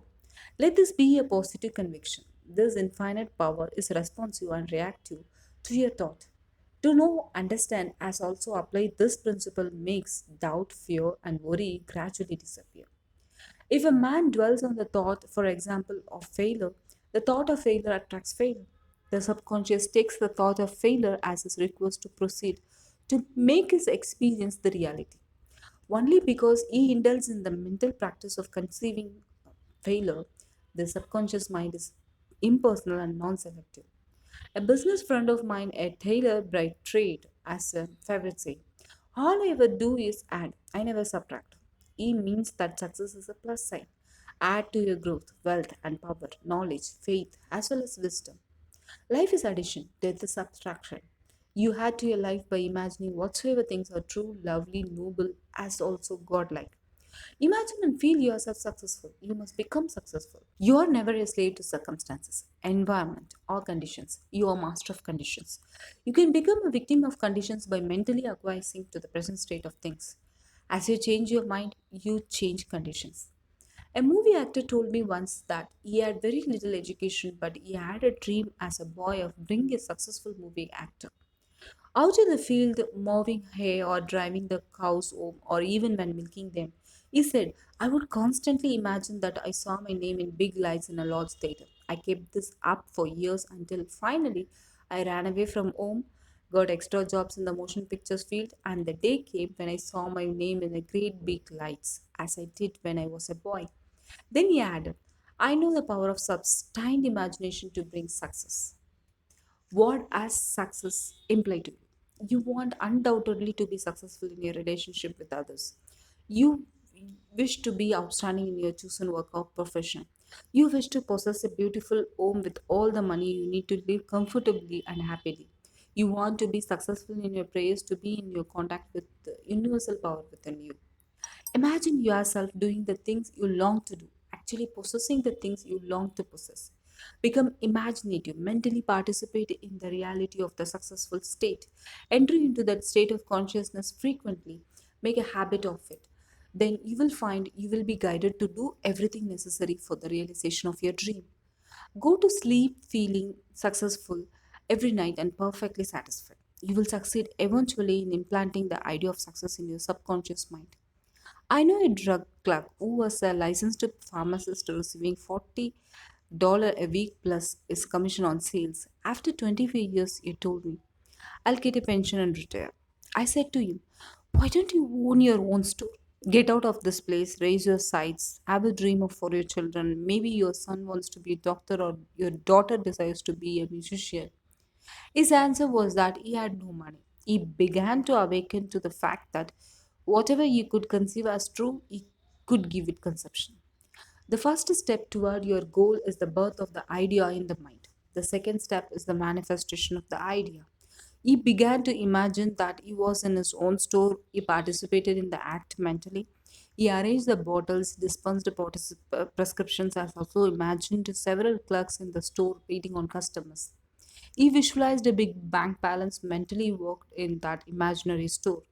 Let this be a positive conviction. This infinite power is responsive and reactive to your thought. To know, understand, as also apply this principle makes doubt, fear, and worry gradually disappear. If a man dwells on the thought, for example, of failure, the thought of failure attracts failure. The subconscious takes the thought of failure as his request to proceed, to make his experience the reality. Only because he indulges in the mental practice of conceiving failure, the subconscious mind is impersonal and non selective. A business friend of mine, a tailor by trade, as a favorite say, all I ever do is add, I never subtract. He means that success is a plus sign. Add to your growth, wealth, and power, knowledge, faith, as well as wisdom. Life is addition, death is subtraction. You add to your life by imagining whatsoever things are true, lovely, noble, as also godlike. Imagine and feel yourself successful. You must become successful. You are never a slave to circumstances, environment, or conditions. You are master of conditions. You can become a victim of conditions by mentally acquiescing to the present state of things. As you change your mind, you change conditions. A movie actor told me once that he had very little education, but he had a dream as a boy of being a successful movie actor. Out in the field, mowing hay or driving the cows home, or even when milking them, he said, I would constantly imagine that I saw my name in big lights in a large theater. I kept this up for years until finally I ran away from home, got extra jobs in the motion pictures field, and the day came when I saw my name in a great big lights, as I did when I was a boy. Then he added, I know the power of sustained imagination to bring success. What as success imply to you? You want undoubtedly to be successful in your relationship with others. You wish to be outstanding in your chosen work or profession. You wish to possess a beautiful home with all the money you need to live comfortably and happily. You want to be successful in your prayers, to be in your contact with the universal power within you. Imagine yourself doing the things you long to do, actually possessing the things you long to possess. Become imaginative, mentally participate in the reality of the successful state. Enter into that state of consciousness frequently, make a habit of it. Then you will find you will be guided to do everything necessary for the realization of your dream. Go to sleep feeling successful every night and perfectly satisfied. You will succeed eventually in implanting the idea of success in your subconscious mind. I know a drug clerk who was a licensed pharmacist receiving $40 a week plus his commission on sales. After 25 years, he told me, I'll get a pension and retire. I said to him, why don't you own your own store? Get out of this place, raise your sights, have a dream of for your children. Maybe your son wants to be a doctor or your daughter desires to be a musician. His answer was that he had no money. He began to awaken to the fact that whatever he could conceive as true, he could give it conception. The first step toward your goal is the birth of the idea in the mind. The second step is the manifestation of the idea. He began to imagine that he was in his own store. He participated in the act mentally. He arranged the bottles, dispensed prescriptions, as also imagined several clerks in the store waiting on customers. He visualized a big bank balance mentally worked in that imaginary store.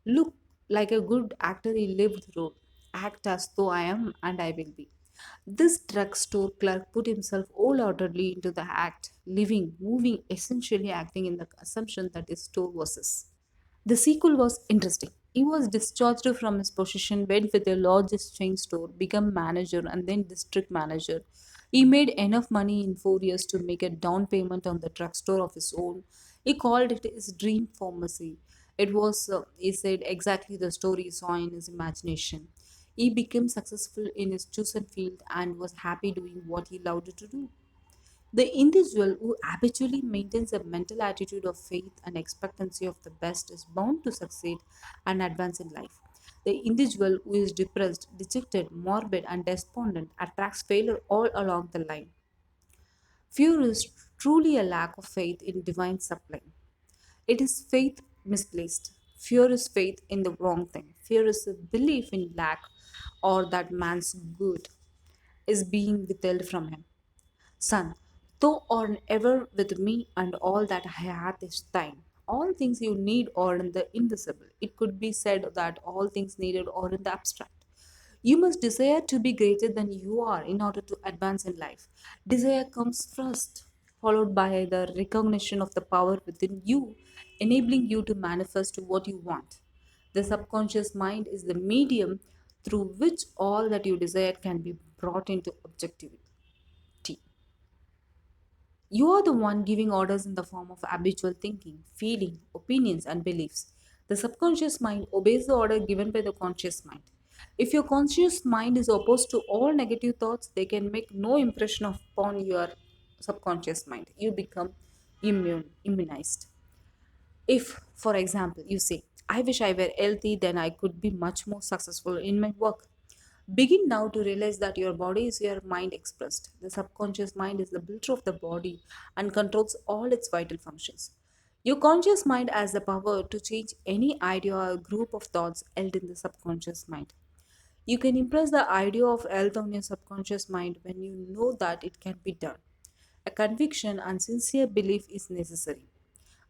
Look like a good actor, he lived through. Act as though I am and I will be. This drugstore clerk put himself wholeheartedly into the act, living, moving, essentially acting in the assumption that his store was his. The sequel was interesting. He was discharged from his position, went with a largest chain store, became manager and then district manager. He made enough money in 4 years to make a down payment on the drugstore of his own. He called it his dream pharmacy. It was, he said, exactly the story he saw in his imagination. He became successful in his chosen field and was happy doing what he loved to do. The individual who habitually maintains a mental attitude of faith and expectancy of the best is bound to succeed and advance in life. The individual who is depressed, dejected, morbid, and despondent attracts failure all along the line. Fear is truly a lack of faith in divine supply. It is faith misplaced. Fear is faith in the wrong thing. Fear is a belief in lack or that man's good is being withheld from him. Son, thou art ever with me, and all that I hath is thine. All things you need are in the invisible. It could be said that all things needed are in the abstract. You must desire to be greater than you are in order to advance in life. Desire comes first, followed by the recognition of the power within you, enabling you to manifest what you want. The subconscious mind is the medium through which all that you desire can be brought into objectivity. You are the one giving orders in the form of habitual thinking, feeling, opinions, and beliefs. The subconscious mind obeys the order given by the conscious mind. If your conscious mind is opposed to all negative thoughts, they can make no impression upon your subconscious mind. You become immunized. If, for example, you say, I wish I were healthy, then I could be much more successful in my work. Begin now to realize that your body is your mind expressed. The subconscious mind is the builder of the body and controls all its vital functions. Your conscious mind has the power to change any idea or group of thoughts held in the subconscious mind. You can impress the idea of health on your subconscious mind when you know that it can be done. A conviction and sincere belief is necessary.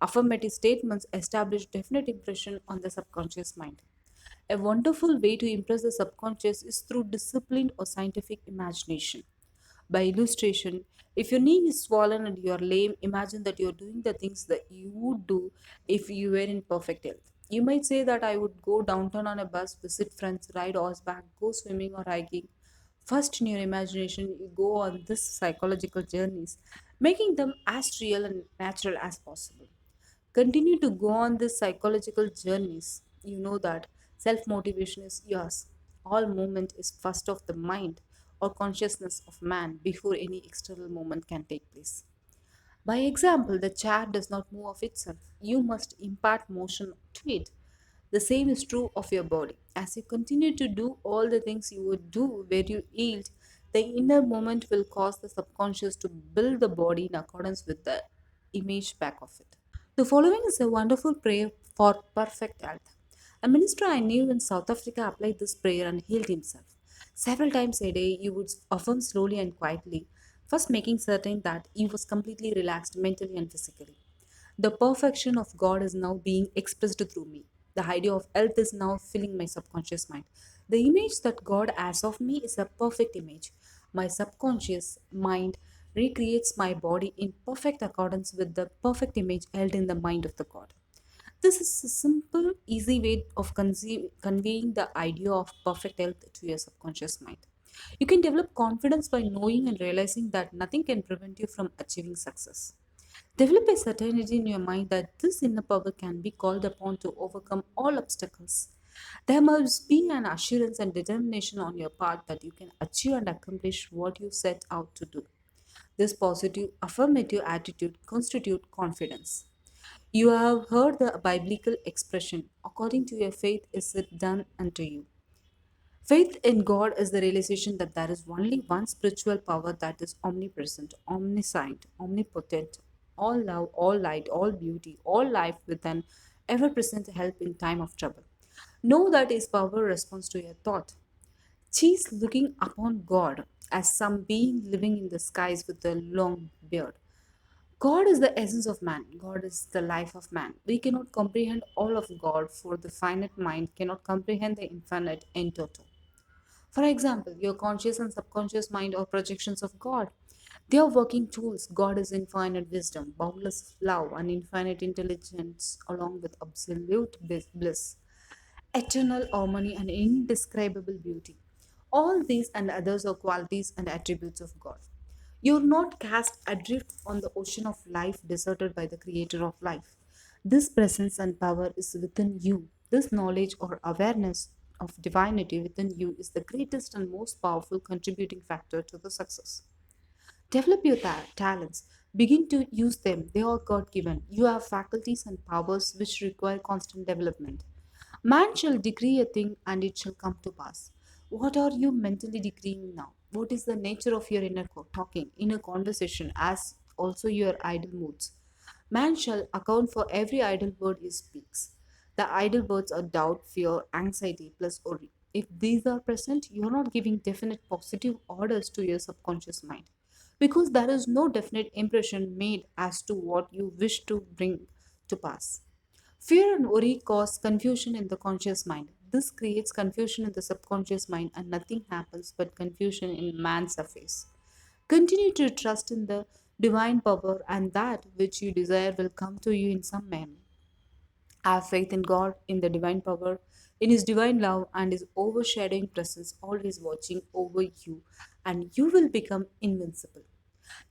Affirmative statements establish definite impression on the subconscious mind. A wonderful way to impress the subconscious is through disciplined or scientific imagination. By illustration, if your knee is swollen and you are lame, imagine that you are doing the things that you would do if you were in perfect health. You might say that I would go downtown on a bus, visit friends, ride horseback, go swimming or hiking. First, in your imagination, you go on this psychological journeys, making them as real and natural as possible. Continue to go on these psychological journeys. You know that self motivation is yours. All movement is first of the mind or consciousness of man before any external movement can take place. By example, the chair does not move of itself. You must impart motion to it. The same is true of your body. As you continue to do all the things you would do where you yield, the inner movement will cause the subconscious to build the body in accordance with the image back of it. The following is a wonderful prayer for perfect health. A minister I knew in South Africa applied this prayer and healed himself. Several times a day, he would affirm slowly and quietly, first making certain that he was completely relaxed mentally and physically. The perfection of God is now being expressed through me. The idea of health is now filling my subconscious mind. The image that God has of me is a perfect image. My subconscious mind recreates my body in perfect accordance with the perfect image held in the mind of the God. This is a simple, easy way of conveying the idea of perfect health to your subconscious mind. You can develop confidence by knowing and realizing that nothing can prevent you from achieving success. Develop a certainty in your mind that this inner power can be called upon to overcome all obstacles. There must be an assurance and determination on your part that you can achieve and accomplish what you set out to do. This positive, affirmative attitude constitutes confidence. You have heard the biblical expression, according to your faith is it done unto you. Faith in God is the realization that there is only one spiritual power that is omnipresent, omniscient, omnipotent, all love, all light, all beauty, all life with an ever present help in time of trouble. Know that His power responds to your thought. She's looking upon God as some being living in the skies with a long beard. God is the essence of man. God is the life of man. We cannot comprehend all of God, for the finite mind cannot comprehend the infinite in total. For example, your conscious and subconscious mind are projections of God. They are working tools. God is infinite wisdom, boundless love, and infinite intelligence, along with absolute bliss, eternal harmony, and indescribable beauty. All these and others are qualities and attributes of God. You're not cast adrift on the ocean of life deserted by the creator of life. This presence and power is within you. This knowledge or awareness of divinity within you is the greatest and most powerful contributing factor to the success. Develop your talents. Begin to use them. They are God given. You have faculties and powers which require constant development. Man shall decree a thing and it shall come to pass. What are you mentally decreeing now? What is the nature of your inner talking, inner conversation, as also your idle moods? Man shall account for every idle word he speaks. The idle words are doubt, fear, anxiety, plus worry. If these are present, you're not giving definite positive orders to your subconscious mind because there is no definite impression made as to what you wish to bring to pass. Fear and worry cause confusion in the conscious mind. This creates confusion in the subconscious mind, and nothing happens but confusion in man's surface. Continue to trust in the divine power, and that which you desire will come to you in some manner. Have faith in God, in the divine power, in His divine love, and His overshadowing presence, always watching over you, and you will become invincible.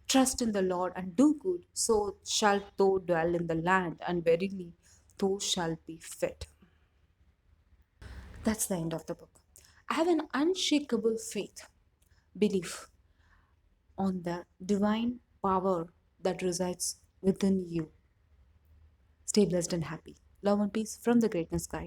Trust in the Lord and do good, so shalt thou dwell in the land, and verily thou shalt be fed. That's the end of the book. I have an unshakable faith, belief on the divine power that resides within you. Stay blessed and happy. Love and peace from the Greatness Guide.